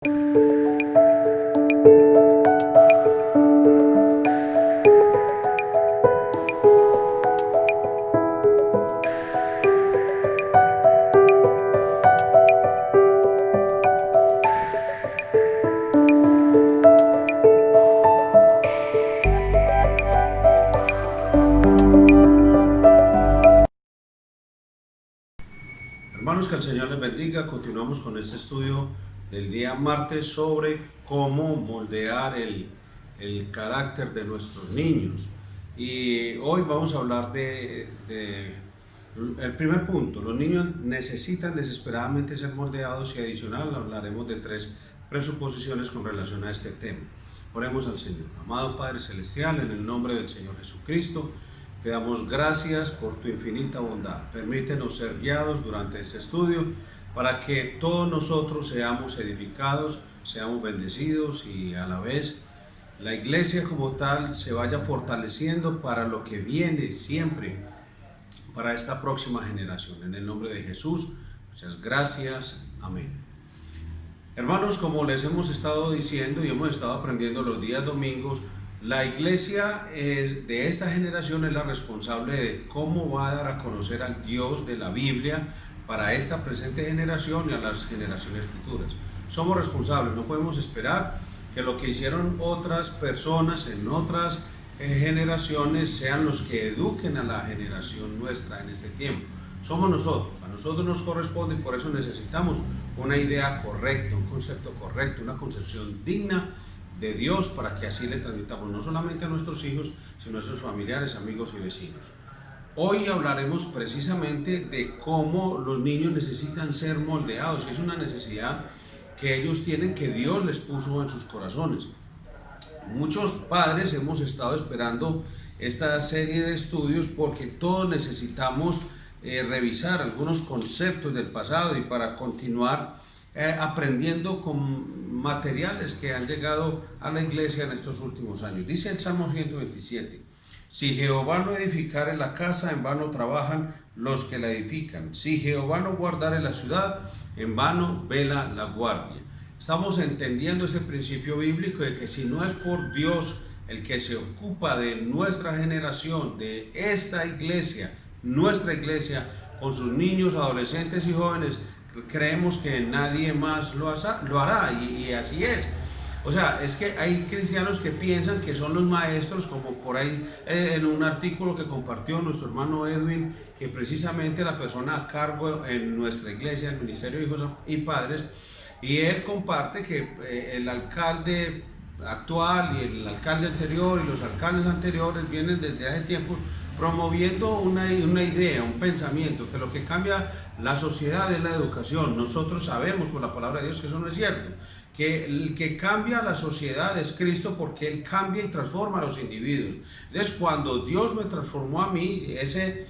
Hermanos, que el Señor les bendiga. Continuamos con este estudio del día martes sobre cómo moldear el carácter de nuestros niños. Y hoy vamos a hablar el primer punto. Los niños necesitan desesperadamente ser moldeados, y adicional hablaremos de 3 presuposiciones con relación a este tema. Oremos al Señor. Amado Padre Celestial, en el nombre del Señor Jesucristo, te damos gracias por tu infinita bondad. Permítenos ser guiados durante este estudio para que todos nosotros seamos edificados, seamos bendecidos y a la vez la iglesia como tal se vaya fortaleciendo para lo que viene siempre, para esta próxima generación. En el nombre de Jesús, muchas gracias. Amén. Hermanos, como les hemos estado diciendo y hemos estado aprendiendo los días domingos, la iglesia de esta generación es la responsable de cómo va a dar a conocer al Dios de la Biblia para esta presente generación y a las generaciones futuras. Somos responsables, no podemos esperar que lo que hicieron otras personas en otras generaciones sean los que eduquen a la generación nuestra en este tiempo. Somos nosotros, a nosotros nos corresponde, y por eso necesitamos una idea correcta, un concepto correcto, una concepción digna de Dios, para que así le transmitamos no solamente a nuestros hijos, sino a nuestros familiares, amigos y vecinos. Hoy hablaremos precisamente de cómo los niños necesitan ser moldeados, y es una necesidad que ellos tienen, que Dios les puso en sus corazones. Muchos padres hemos estado esperando esta serie de estudios porque todos necesitamos revisar algunos conceptos del pasado y para continuar aprendiendo con materiales que han llegado a la iglesia en estos últimos años. Dice el Salmo 127: si Jehová no edificare la casa, en vano trabajan los que la edifican. Si Jehová no guardare la ciudad, en vano vela la guardia. Estamos entendiendo ese principio bíblico de que si no es por Dios el que se ocupa de nuestra generación, de esta iglesia, nuestra iglesia, con sus niños, adolescentes y jóvenes, creemos que nadie más lo hará, y así es. O sea, es que hay cristianos que piensan que son los maestros, como por ahí en un artículo que compartió nuestro hermano Edwin, que precisamente la persona a cargo en nuestra iglesia, el Ministerio de Hijos y Padres, y él comparte que el alcalde actual y el alcalde anterior y los alcaldes anteriores vienen desde hace tiempo promoviendo una idea, un pensamiento, que lo que cambia la sociedad es la educación. Nosotros sabemos por la palabra de Dios que eso no es cierto, que el que cambia la sociedad es Cristo, porque Él cambia y transforma a los individuos. Entonces, cuando Dios me transformó a mí, ese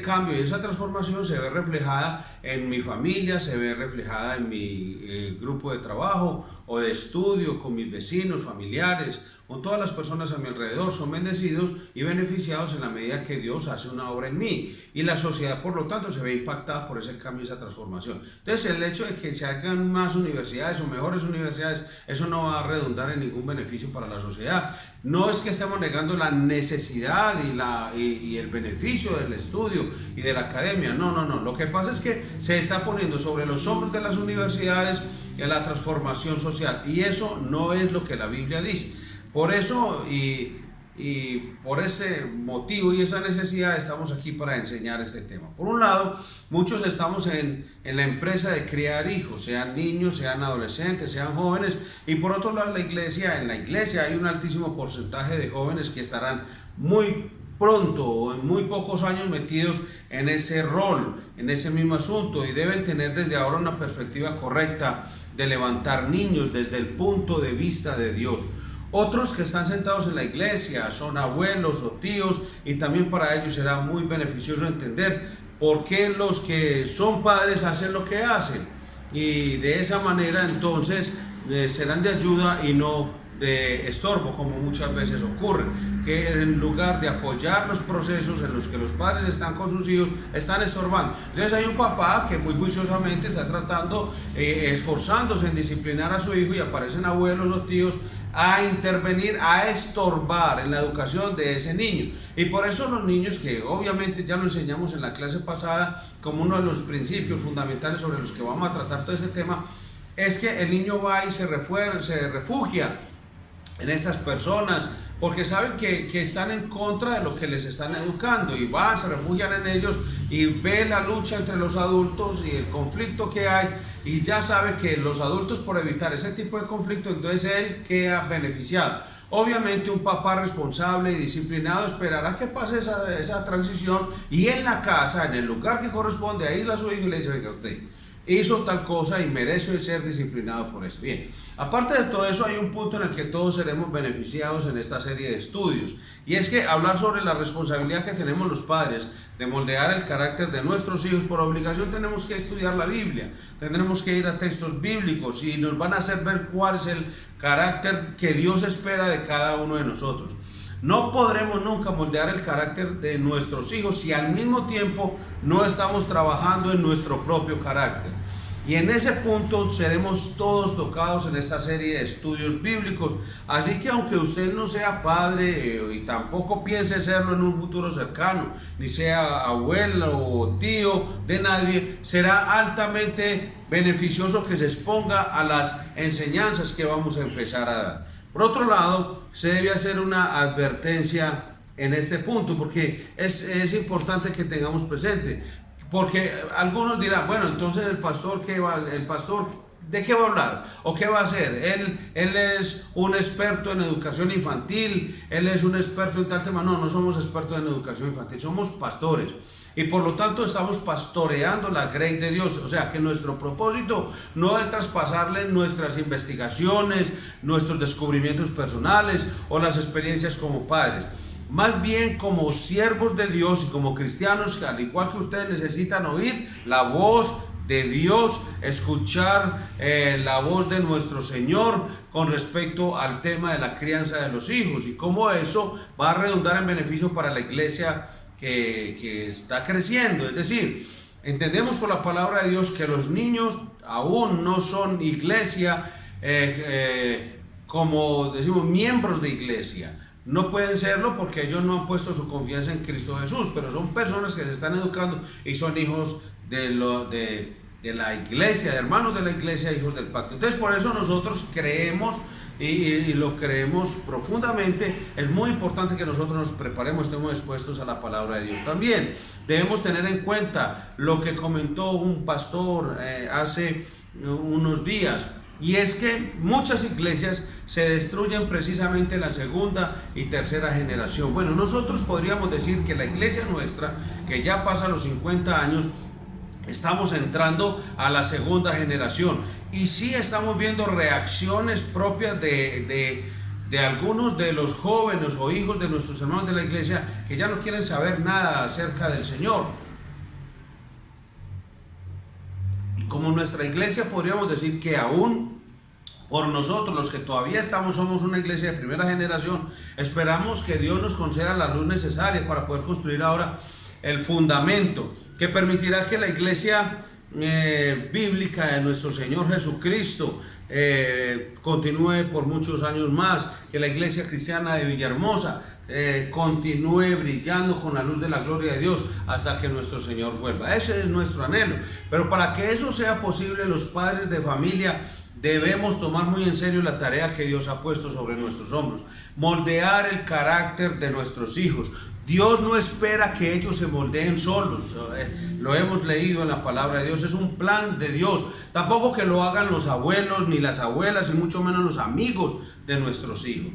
cambio y esa transformación se ve reflejada en mi familia, se ve reflejada en mi grupo de trabajo o de estudio, con mis vecinos, familiares, con todas las personas a mi alrededor. Son bendecidos y beneficiados en la medida que Dios hace una obra en mí, y la sociedad por lo tanto se ve impactada por ese cambio y esa transformación. Entonces, el hecho de que se hagan más universidades o mejores universidades, eso no va a redundar en ningún beneficio para la sociedad. No es que estemos negando la necesidad y el beneficio del estudio y de la academia, no. Lo que pasa es que se está poniendo sobre los hombros de las universidades la transformación social, y eso no es lo que la Biblia dice. Por eso y por ese motivo y esa necesidad estamos aquí para enseñar este tema. Por un lado, muchos estamos en la empresa de criar hijos, sean niños, sean adolescentes, sean jóvenes, y por otro lado en la iglesia hay un altísimo porcentaje de jóvenes que estarán muy pronto o en muy pocos años metidos en ese rol, en ese mismo asunto, y deben tener desde ahora una perspectiva correcta de levantar niños desde el punto de vista de Dios. Otros que están sentados en la iglesia son abuelos o tíos, y también para ellos será muy beneficioso entender por qué los que son padres hacen lo que hacen, y de esa manera entonces serán de ayuda y no de estorbo, como muchas veces ocurre, que en lugar de apoyar los procesos en los que los padres están con sus hijos, están estorbando. Entonces hay un papá que muy juiciosamente está tratando, esforzándose en disciplinar a su hijo, y aparecen abuelos o tíos a intervenir, a estorbar en la educación de ese niño. Y por eso los niños, que obviamente ya lo enseñamos en la clase pasada como uno de los principios fundamentales sobre los que vamos a tratar todo ese tema, es que el niño va y se refugia en estas personas, porque saben que están en contra de lo que les están educando, y van, se refugian en ellos, y ve la lucha entre los adultos y el conflicto que hay, y ya sabe que los adultos, por evitar ese tipo de conflicto, entonces él queda beneficiado. Obviamente un papá responsable y disciplinado esperará que pase esa transición, y en la casa, en el lugar que corresponde, ahí a su hijo y le dice: venga, usted hizo tal cosa y merece ser disciplinado por eso. Bien, aparte de todo eso, hay un punto en el que todos seremos beneficiados en esta serie de estudios, y es que hablar sobre la responsabilidad que tenemos los padres de moldear el carácter de nuestros hijos. Por obligación tenemos que estudiar la Biblia, tendremos que ir a textos bíblicos, y nos van a hacer ver cuál es el carácter que Dios espera de cada uno de nosotros. No podremos nunca moldear el carácter de nuestros hijos si al mismo tiempo no estamos trabajando en nuestro propio carácter. Y en ese punto seremos todos tocados en esta serie de estudios bíblicos. Así que aunque usted no sea padre y tampoco piense serlo en un futuro cercano, ni sea abuelo o tío de nadie, será altamente beneficioso que se exponga a las enseñanzas que vamos a empezar a dar. Por otro lado, se debe hacer una advertencia en este punto, porque es importante que tengamos presente, porque algunos dirán: bueno, entonces el pastor ¿de qué va a hablar? ¿O qué va a hacer? Él es un experto en educación infantil, él es un experto en tal tema. No, no somos expertos en educación infantil, somos pastores. Y por lo tanto estamos pastoreando la grey de Dios. O sea que nuestro propósito no es traspasarle nuestras investigaciones, nuestros descubrimientos personales o las experiencias como padres. Más bien, como siervos de Dios y como cristianos, al igual que ustedes, necesitan oír la voz de Dios, escuchar la voz de nuestro Señor con respecto al tema de la crianza de los hijos, y cómo eso va a redundar en beneficio para la iglesia que está creciendo. Es decir, entendemos por la palabra de Dios que los niños aún no son iglesia, como decimos, miembros de iglesia. No pueden serlo porque ellos no han puesto su confianza en Cristo Jesús, pero son personas que se están educando y son hijos de la iglesia, de hermanos de la iglesia, hijos del pacto. Entonces, por eso nosotros creemos y lo creemos profundamente. Es muy importante que nosotros nos preparemos, estemos expuestos a la palabra de Dios. También debemos tener en cuenta lo que comentó un pastor hace unos días, y es que muchas iglesias se destruyen precisamente en la segunda y tercera generación. Bueno, nosotros podríamos decir que la iglesia nuestra, que ya pasa los 50 años, estamos entrando a la segunda generación, y sí estamos viendo reacciones propias de algunos de los jóvenes o hijos de nuestros hermanos de la iglesia, que ya no quieren saber nada acerca del Señor. Y como nuestra iglesia, podríamos decir que aún por nosotros, los que todavía somos una iglesia de primera generación, esperamos que Dios nos conceda la luz necesaria para poder construir ahora el fundamento que permitirá que la iglesia bíblica de nuestro Señor Jesucristo continúe por muchos años más, que la iglesia cristiana de Villahermosa continúe brillando con la luz de la gloria de Dios hasta que nuestro Señor vuelva. Ese es nuestro anhelo. Pero para que eso sea posible, los padres de familia debemos tomar muy en serio la tarea que Dios ha puesto sobre nuestros hombros: moldear el carácter de nuestros hijos. Dios no espera que ellos se moldeen solos, lo hemos leído en la palabra de Dios, es un plan de Dios. Tampoco que lo hagan los abuelos ni las abuelas, y mucho menos los amigos de nuestros hijos.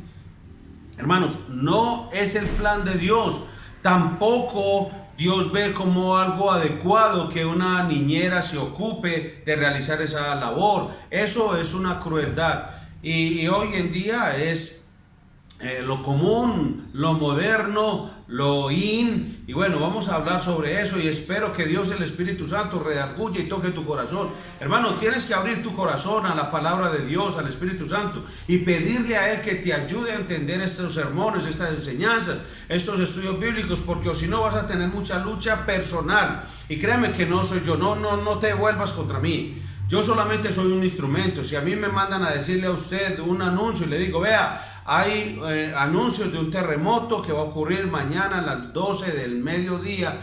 Hermanos, no es el plan de Dios. Tampoco Dios ve como algo adecuado que una niñera se ocupe de realizar esa labor. Eso es una crueldad, y hoy en día es lo común, lo moderno, lo in, y bueno, vamos a hablar sobre eso y espero que Dios, el Espíritu Santo, redarguya y toque tu corazón. Hermano, tienes que abrir tu corazón a la palabra de Dios, al Espíritu Santo, y pedirle a Él que te ayude a entender estos sermones, estas enseñanzas, estos estudios bíblicos, porque o si no vas a tener mucha lucha personal, y créeme que no soy yo, no te vuelvas contra mí. Yo solamente soy un instrumento. Si a mí me mandan a decirle a usted un anuncio y le digo, vea, hay anuncios de un terremoto que va a ocurrir mañana a las 12 del mediodía,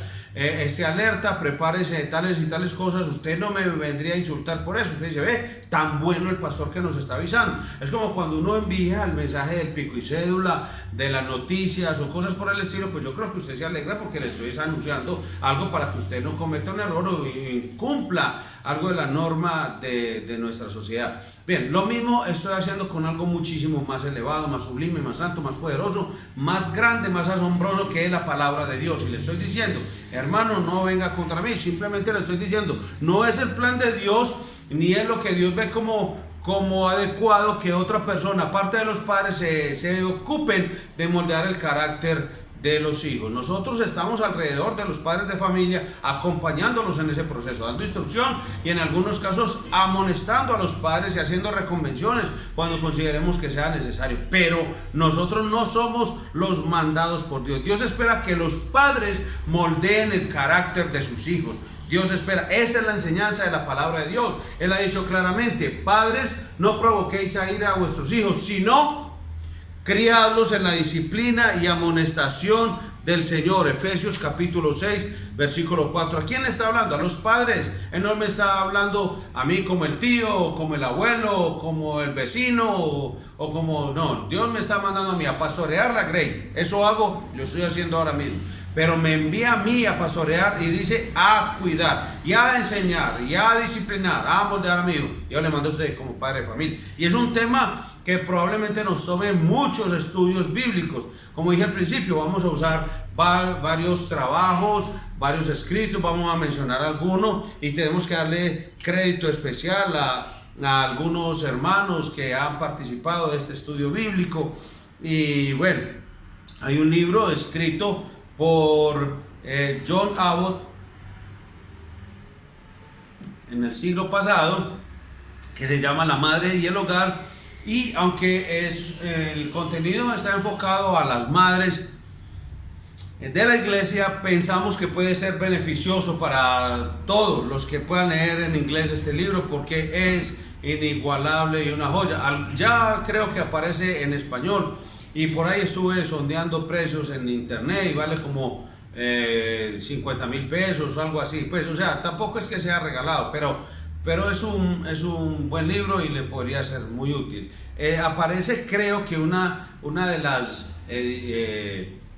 se alerta, prepárese de tales y tales cosas, usted no me vendría a insultar por eso. Usted dice, ve, tan bueno el pastor que nos está avisando. Es como cuando uno envía el mensaje del pico y cédula, de las noticias o cosas por el estilo, pues yo creo que usted se alegra porque le estoy anunciando algo para que usted no cometa un error o incumpla algo de la norma de nuestra sociedad. Bien, lo mismo estoy haciendo con algo muchísimo más elevado, más sublime, más santo, más poderoso, más grande, más asombroso, que es la palabra de Dios. Y le estoy diciendo, hermano, no venga contra mí, simplemente le estoy diciendo, no es el plan de Dios, ni es lo que Dios ve como adecuado que otra persona, aparte de los padres, se ocupen de moldear el carácter de los hijos. Nosotros estamos alrededor de los padres de familia, acompañándolos en ese proceso, dando instrucción y en algunos casos amonestando a los padres y haciendo reconvenciones cuando consideremos que sea necesario. Pero nosotros no somos los mandados por Dios. Dios espera que los padres moldeen el carácter de sus hijos. Dios espera, esa es la enseñanza de la palabra de Dios. Él ha dicho claramente, padres, no provoquéis a ira a vuestros hijos, sino criadlos en la disciplina y amonestación del Señor. Efesios capítulo 6, versículo 4. ¿A quién le está hablando? A los padres. Él no me está hablando a mí como el tío, o como el abuelo, o como el vecino, o como... No, Dios me está mandando a mí a pastorear la grey. Eso hago, lo estoy haciendo ahora mismo. Pero me envía a mí a pastorear y dice a cuidar, y a enseñar, y a disciplinar, a moldear a mi hijo. Yo le mando a usted como padre de familia. Y es un tema que probablemente nos tome muchos estudios bíblicos. Como dije al principio, vamos a usar varios trabajos, varios escritos, vamos a mencionar algunos y tenemos que darle crédito especial a algunos hermanos que han participado de este estudio bíblico. Y bueno, hay un libro escrito por John Abbott en el siglo pasado que se llama La Madre y el Hogar. Y aunque el contenido está enfocado a las madres de la iglesia, pensamos que puede ser beneficioso para todos los que puedan leer en inglés este libro, porque es inigualable y una joya. Ya creo que aparece en español y por ahí estuve sondeando precios en internet y vale como 50,000 pesos o algo así. Pues, o sea, tampoco es que sea regalado, pero es un buen libro y le podría ser muy útil. Aparece, creo que una de las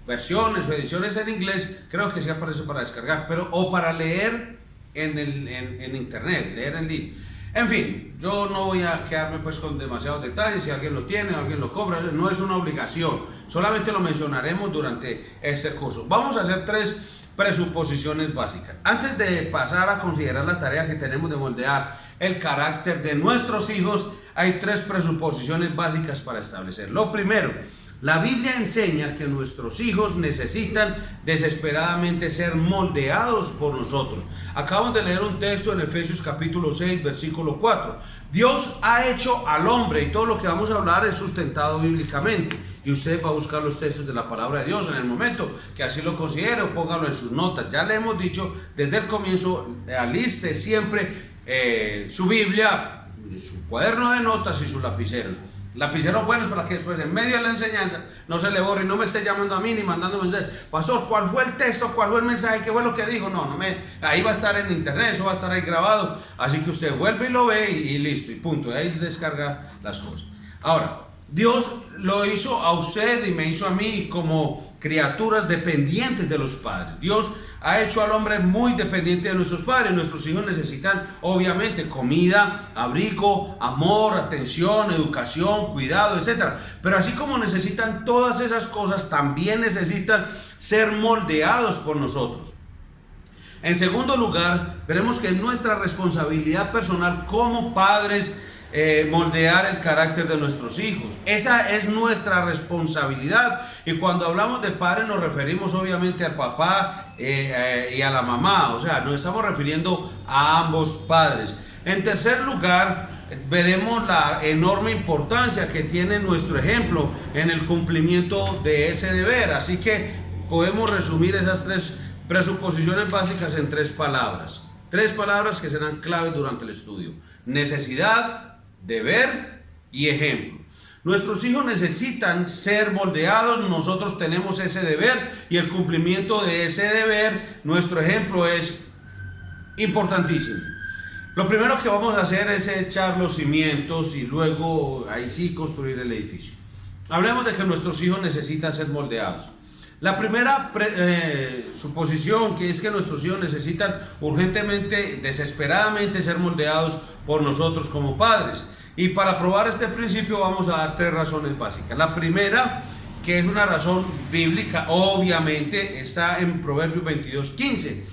versiones o ediciones en inglés, creo que sí aparece para descargar, o para leer en internet, leer en línea. En fin, yo no voy a quedarme pues con demasiados detalles. Si alguien lo tiene, alguien lo cobra, no es una obligación, solamente lo mencionaremos durante este curso. Vamos a hacer 3 presuposiciones básicas. Antes de pasar a considerar la tarea que tenemos de moldear el carácter de nuestros hijos, hay 3 presuposiciones básicas para establecer. Lo primero, la Biblia enseña que nuestros hijos necesitan desesperadamente ser moldeados por nosotros. Acabamos de leer un texto en Efesios capítulo 6, versículo 4. Dios ha hecho al hombre, y todo lo que vamos a hablar es sustentado bíblicamente. Y usted va a buscar los textos de la palabra de Dios en el momento que así lo considere, o póngalo en sus notas. Ya le hemos dicho desde el comienzo, aliste siempre su Biblia, su cuaderno de notas y sus lapiceros. Lapiceros buenos para que después, en medio de la enseñanza, no se le borre y no me esté llamando a mí ni mandando mensajes. Pastor, ¿cuál fue el texto? ¿Cuál fue el mensaje? ¿Qué fue lo que dijo? Ahí va a estar en internet, eso va a estar ahí grabado. Así que usted vuelve y lo ve y listo, y punto. Y ahí descarga las cosas. Ahora, Dios lo hizo a usted y me hizo a mí como criaturas dependientes de los padres. Dios ha hecho al hombre muy dependiente de nuestros padres. Nuestros hijos necesitan obviamente comida, abrigo, amor, atención, educación, cuidado, etc. Pero así como necesitan todas esas cosas, también necesitan ser moldeados por nosotros. En segundo lugar, veremos que nuestra responsabilidad personal como padres moldear el carácter de nuestros hijos. Esa es nuestra responsabilidad. Y cuando hablamos de padres nos referimos obviamente al papá y a la mamá. O sea, nos estamos refiriendo a ambos padres. En tercer lugar, veremos la enorme importancia que tiene nuestro ejemplo en el cumplimiento de ese deber. Así que podemos resumir esas tres presuposiciones básicas en tres palabras. Tres palabras que serán claves durante el estudio: necesidad, deber y ejemplo. Nuestros hijos necesitan ser moldeados, nosotros tenemos ese deber y el cumplimiento de ese deber, nuestro ejemplo es importantísimo. Lo primero que vamos a hacer es echar los cimientos y luego ahí sí construir el edificio. Hablemos de que nuestros hijos necesitan ser moldeados. La primera suposición que es que nuestros hijos necesitan urgentemente, desesperadamente ser moldeados por nosotros como padres. Y para probar este principio vamos a dar tres razones básicas. La primera, que es una razón bíblica, obviamente está en Proverbios 22:15.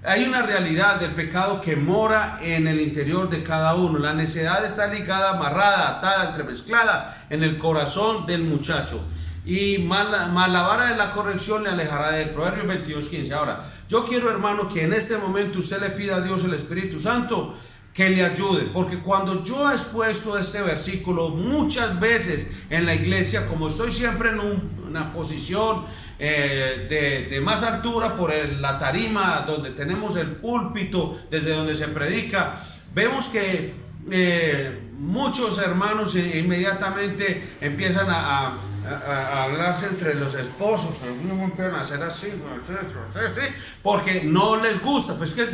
Hay una realidad del pecado que mora en el interior de cada uno. La necedad está ligada, amarrada, atada, entremezclada en el corazón del muchacho. Y más la vara de la corrección le alejará de él. Proverbios 22:15. Ahora, yo quiero, hermano, que en este momento usted le pida a Dios, el Espíritu Santo, que le ayude, porque cuando yo he expuesto este versículo muchas veces en la iglesia, como estoy siempre en una posición de más altura por la tarima donde tenemos el púlpito, desde donde se predica, vemos que muchos hermanos inmediatamente empiezan a hablarse entre los esposos, empiezan a hacer así, porque no les gusta. Pues que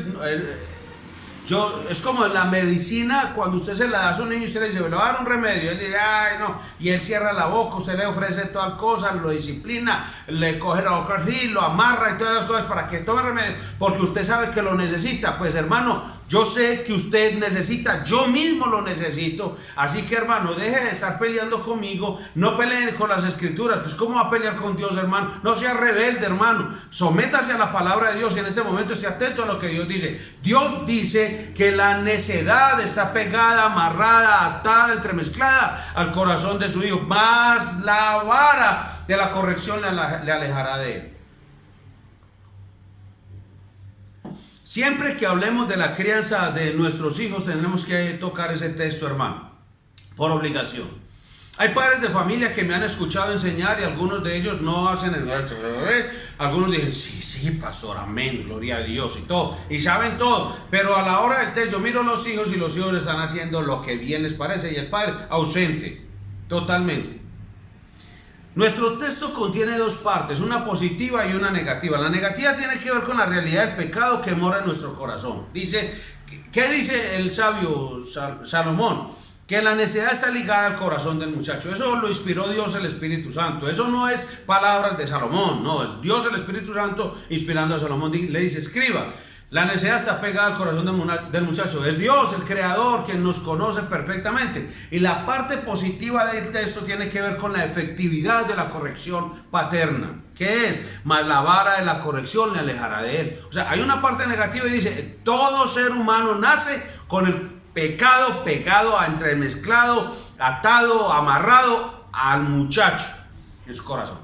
es como la medicina, cuando usted se la da a su niño y usted le dice, me lo va a dar un remedio, él dice, ay no, y él cierra la boca, usted le ofrece tal cosa, lo disciplina, le coge la boca así, lo amarra y todas las cosas para que tome remedio, porque usted sabe que lo necesita. Pues hermano, yo sé que usted necesita, yo mismo lo necesito, así que hermano, deje de estar peleando conmigo, no peleen con las escrituras. Pues ¿cómo va a pelear con Dios, hermano? No sea rebelde, hermano, sométase a la palabra de Dios y en este momento esté atento a lo que Dios dice. Dios dice que la necedad está pegada, amarrada, atada, entremezclada al corazón de su hijo, más la vara de la corrección le alejará de él. Siempre que hablemos de la crianza de nuestros hijos tenemos que tocar ese texto, hermano, por obligación. Hay padres de familia que me han escuchado enseñar y algunos de ellos no hacen el... Algunos dicen, sí, pastor, amén, gloria a Dios y todo, y saben todo, pero a la hora del texto yo miro a los hijos y los hijos están haciendo lo que bien les parece y el padre ausente, totalmente. Nuestro texto contiene dos partes, una positiva y una negativa. La negativa tiene que ver con la realidad del pecado que mora en nuestro corazón. Dice, ¿qué dice el sabio Salomón? Que la necedad está ligada al corazón del muchacho. Eso lo inspiró Dios, el Espíritu Santo. Eso no es palabras de Salomón, no, es Dios, el Espíritu Santo, inspirando a Salomón. Le dice, escriba, la necedad está pegada al corazón del muchacho. Es Dios, el Creador, quien nos conoce perfectamente. Y la parte positiva del texto tiene que ver con la efectividad de la corrección paterna. ¿Qué es? Mas la vara de la corrección le alejará de él. O sea, hay una parte negativa y dice, todo ser humano nace con el pecado pegado, entremezclado, atado, amarrado al muchacho en su corazón.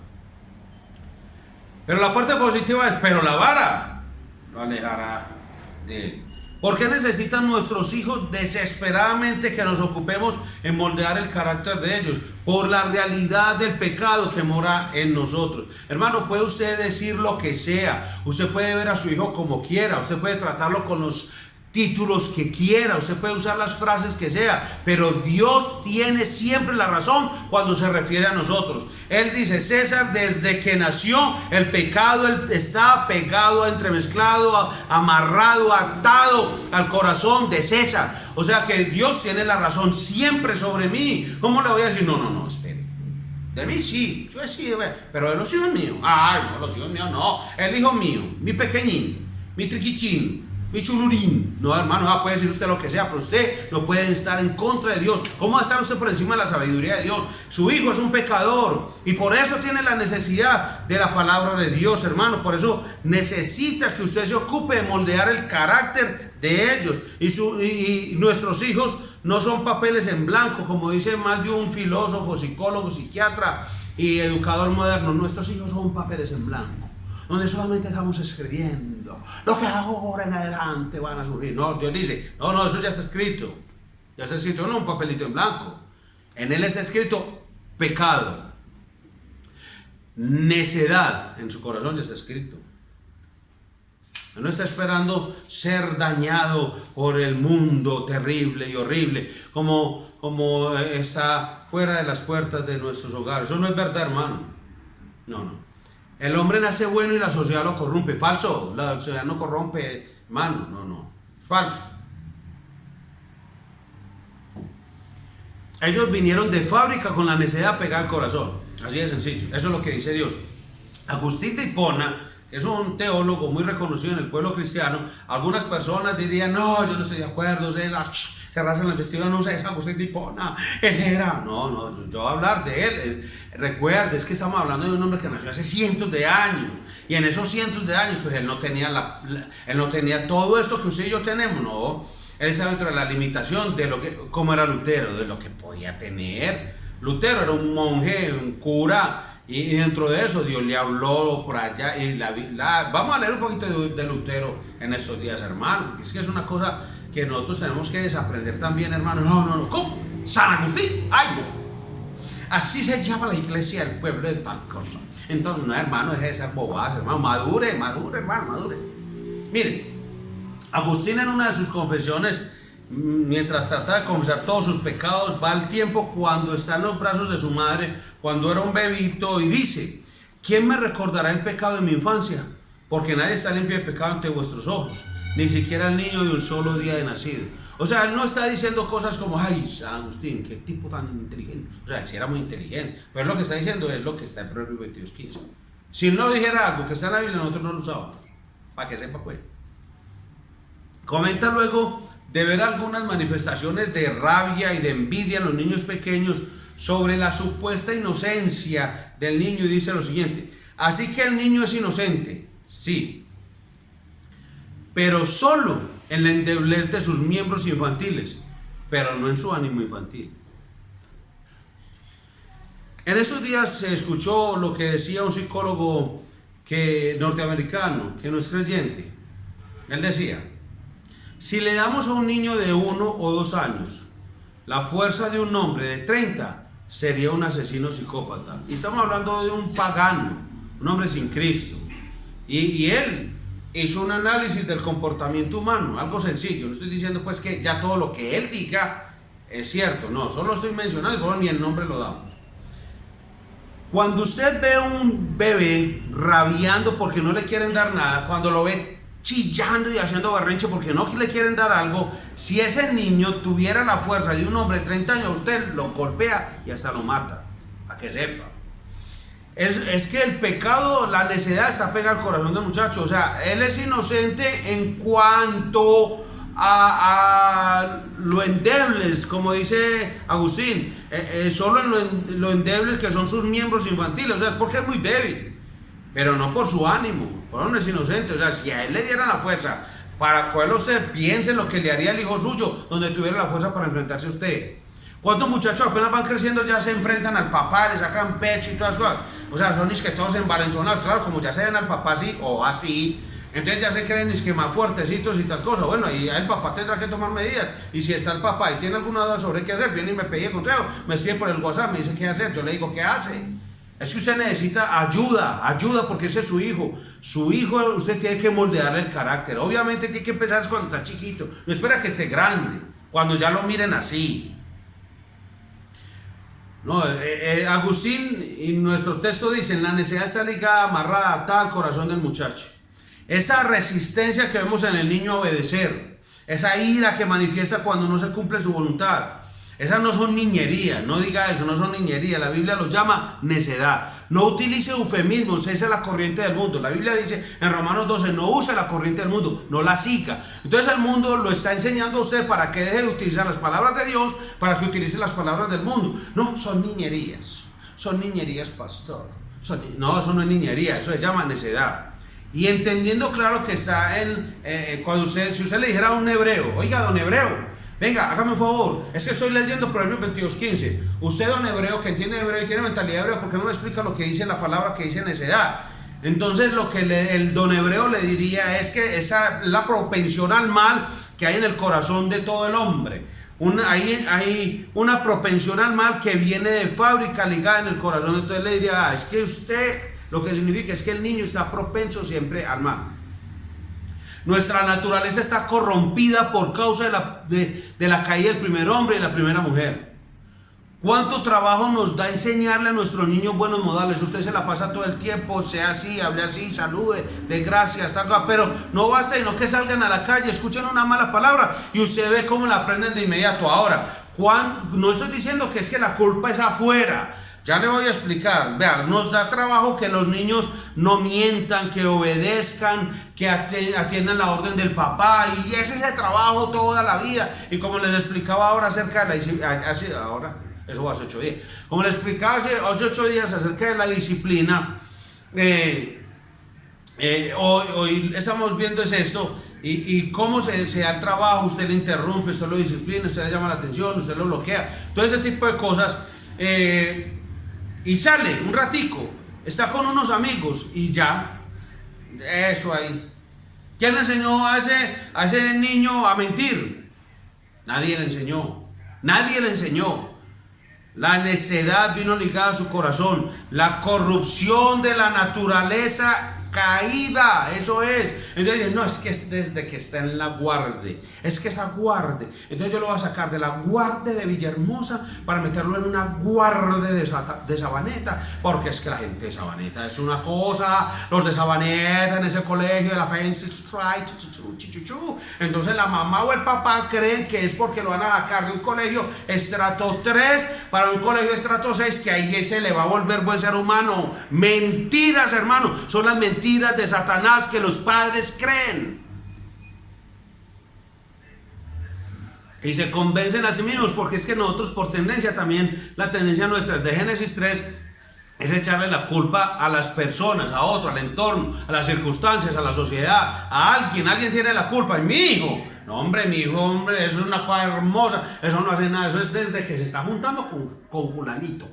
Pero la parte positiva es, pero la vara lo alejará de él. ¿Por qué necesitan nuestros hijos desesperadamente que nos ocupemos en moldear el carácter de ellos? Por la realidad del pecado que mora en nosotros. Hermano, puede usted decir lo que sea, usted puede ver a su hijo como quiera, usted puede tratarlo con los títulos que quiera, usted puede usar las frases que sea, pero Dios tiene siempre la razón cuando se refiere a nosotros. Él dice, César, desde que nació el pecado está pegado, entremezclado, amarrado, atado al corazón de César. O sea que Dios tiene la razón siempre sobre mí. ¿Cómo le voy a decir? No, espere. De mí sí, yo he sido, pero de los hijos míos. Ay, no, los hijos míos no. El hijo mío, mi pequeñín, mi triquichín, mi chulurín. No, hermano, puede decir usted lo que sea, pero usted no puede estar en contra de Dios. ¿Cómo va a estar usted por encima de la sabiduría de Dios? Su hijo es un pecador y por eso tiene la necesidad de la palabra de Dios, hermano. Por eso necesita que usted se ocupe de moldear el carácter de ellos. Y nuestros hijos no son papeles en blanco, como dice más de un filósofo, psicólogo, psiquiatra y educador moderno. Nuestros hijos son papeles en blanco, donde solamente estamos escribiendo lo que ahora en adelante van a surgir. No, Dios dice, no, eso ya está escrito. Ya está escrito, no un papelito en blanco. En él está escrito pecado, necedad, en su corazón ya está escrito. No está esperando ser dañado por el mundo terrible y horrible, como está fuera de las puertas de nuestros hogares. Eso no es verdad, hermano. No. El hombre nace bueno y la sociedad lo corrompe. Falso. La sociedad no corrompe, hermano. No. Es falso. Ellos vinieron de fábrica con la necesidad pegada al corazón. Así de sencillo. Eso es lo que dice Dios. Agustín de Hipona, que es un teólogo muy reconocido en el pueblo cristiano, algunas personas dirían, no, yo no estoy de acuerdo, se rasan la vestidura, no es Agustín de Hipona, él era. No, yo voy a hablar de él. Recuerde, es que estamos hablando de un hombre que nació hace cientos de años, y en esos cientos de años, pues él no tenía todo esto que usted y yo tenemos, no. Él estaba dentro de la limitación de lo que, como era Lutero, de lo que podía tener. Lutero era un monje, un cura, y dentro de eso Dios le habló por allá. Y vamos a leer un poquito de Lutero en estos días, hermano, porque es que es una cosa que nosotros tenemos que desaprender también, hermano. No, ¿cómo? San Agustín, ay, no. Así se llama la iglesia del pueblo de tal cosa. Entonces, no, hermano, deje de ser bobadas, hermano, madure, hermano, madure. Mire, Agustín en una de sus confesiones, mientras trata de confesar todos sus pecados, va al tiempo cuando está en los brazos de su madre, cuando era un bebito, y dice, ¿quién me recordará el pecado de mi infancia? Porque nadie está limpio de pecado ante vuestros ojos, ni siquiera el niño de un solo día de nacido. O sea, él no está diciendo cosas como, ay, San Agustín, qué tipo tan inteligente. O sea, él sí era muy inteligente, pero lo que está diciendo es lo que está en Proverbios 22:15. Si él no dijera algo que está en la Biblia, nosotros no lo usábamos, para que sepa, pues. Comenta luego de ver algunas manifestaciones de rabia y de envidia en los niños pequeños sobre la supuesta inocencia del niño, y dice lo siguiente: así que el niño es inocente, sí, pero solo en la endeblez de sus miembros infantiles, pero no en su ánimo infantil. En esos días se escuchó lo que decía un psicólogo norteamericano, que no es creyente. Él decía: si le damos a un niño de 1 o 2 años la fuerza de un hombre de 30, sería un asesino psicópata. Y estamos hablando de un pagano, un hombre sin Cristo. Y él hizo un análisis del comportamiento humano, algo sencillo. No estoy diciendo pues que ya todo lo que él diga es cierto, no, solo estoy mencionando, pero ni el nombre lo damos. Cuando usted ve un bebé rabiando porque no le quieren dar nada, cuando lo ve chillando y haciendo berrinche porque no le quieren dar algo, si ese niño tuviera la fuerza de un hombre de 30 años, usted lo golpea y hasta lo mata, para que sepa. Es que el pecado, la necedad está pegada al corazón del muchacho. O sea, él es inocente en cuanto a lo endebles, como dice Agustín, solo en lo endebles que son sus miembros infantiles. O sea, es porque es muy débil, pero no por su ánimo. Por eso no es inocente. O sea, si a él le dieran la fuerza para que usted piense lo que le haría el hijo suyo, donde tuviera la fuerza para enfrentarse a usted. ¿Cuántos muchachos apenas van creciendo ya se enfrentan al papá, le sacan pecho y todas las cosas? O sea, son que todos envalentonados, claro, como ya se ven al papá así o así, entonces ya se creen que más fuertecitos y tal cosa. Bueno, y el papá tendrá que tomar medidas. Y si está el papá y tiene alguna duda sobre qué hacer, viene y me pide consejo, me escribe por el WhatsApp, me dice qué hacer, yo le digo qué hace. Es que usted necesita ayuda porque ese es su hijo. Su hijo, usted tiene que moldearle el carácter. Obviamente tiene que empezar cuando está chiquito, no espera que esté grande, cuando ya lo miren así. No, Agustín y nuestro texto dicen: la necesidad está ligada, amarrada, atada al corazón del muchacho. Esa resistencia que vemos en el niño a obedecer, esa ira que manifiesta cuando no se cumple su voluntad, esas no son niñerías. No diga eso, no son niñerías. La Biblia los llama necedad. No utilice eufemismos, esa es la corriente del mundo. La Biblia dice en Romanos 12: no use la corriente del mundo, no la siga. Entonces el mundo lo está enseñando a usted para que deje de utilizar las palabras de Dios, para que utilice las palabras del mundo. No, son niñerías. Son niñerías, pastor. No, eso no es niñería, eso se llama necedad. Y entendiendo claro que está si usted le dijera a un hebreo: oiga, don hebreo, Venga, hágame un favor, es que estoy leyendo Proverbios 22:15. Usted, don hebreo, que entiende hebreo y tiene mentalidad hebrea, ¿por qué no me explica lo que dice la palabra que dice necedad? Entonces lo que el don hebreo le diría es que esa es la propensión al mal que hay en el corazón de todo el hombre. Hay una propensión al mal que viene de fábrica ligada en el corazón. Entonces le diría, es que usted, lo que significa es que el niño está propenso siempre al mal. Nuestra naturaleza está corrompida por causa de la caída del primer hombre y la primera mujer. ¿Cuánto trabajo nos da enseñarle a nuestros niños buenos modales? Usted se la pasa todo el tiempo, sea así, hable así, salude, dé gracias, pero no basta, sino que salgan a la calle, escuchen una mala palabra y usted ve cómo la aprenden de inmediato. Ahora, no estoy diciendo que es que la culpa es afuera. Ya le voy a explicar. Vean, nos da trabajo que los niños no mientan, que obedezcan, que atiendan la orden del papá, y ese es el trabajo toda la vida. Y como les explicaba ahora acerca de la disciplina, eso va hace 8 días. Como les explicaba hace 8 días acerca de la disciplina, hoy estamos viendo es esto, y cómo se da el trabajo. Usted le interrumpe, usted lo disciplina, usted le llama la atención, usted lo bloquea, todo ese tipo de cosas. Y sale un ratico, está con unos amigos y ya, eso ahí. ¿Quién le enseñó a ese niño a mentir? Nadie le enseñó, nadie le enseñó. La necedad vino ligada a su corazón, la corrupción de la naturaleza caída, eso es. Entonces no, es que es desde que está en la guardia, es que esa guardia, entonces yo lo voy a sacar de la guardia de Villahermosa para meterlo en una guardia de Sabaneta, porque es que la gente de Sabaneta es una cosa, los de Sabaneta en ese colegio de la Fancy Street, entonces la mamá o el papá creen que es porque lo van a sacar de un colegio estrato 3 para un colegio estrato 6, que ahí se le va a volver buen ser humano. Mentiras, hermano, son las mentiras de Satanás que los padres creen y se convencen a sí mismos, porque es que nosotros por tendencia, también la tendencia nuestra de Génesis 3 es echarle la culpa a las personas, a otro, al entorno, a las circunstancias, a la sociedad, a alguien tiene la culpa. Y mi hijo, no hombre, mi hijo, hombre, eso es una cosa hermosa, eso no hace nada, eso es desde que se está juntando con fulanito.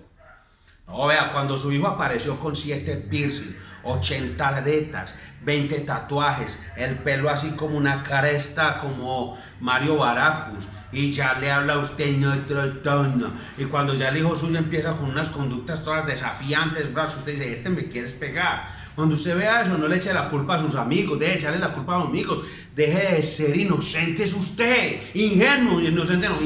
No, vea, cuando su hijo apareció con 7 piercing, 80 aretas, 20 tatuajes, el pelo así como una cresta, como Mario Baracus, y ya le habla a usted en otro tono, y cuando ya el hijo suyo empieza con unas conductas todas desafiantes, brazos, usted dice, este me quieres pegar. Cuando usted vea eso, no le eche la culpa a sus amigos, deje de echarle la culpa a los amigos, deje de ser inocente, es usted, ingenuo, inocente no,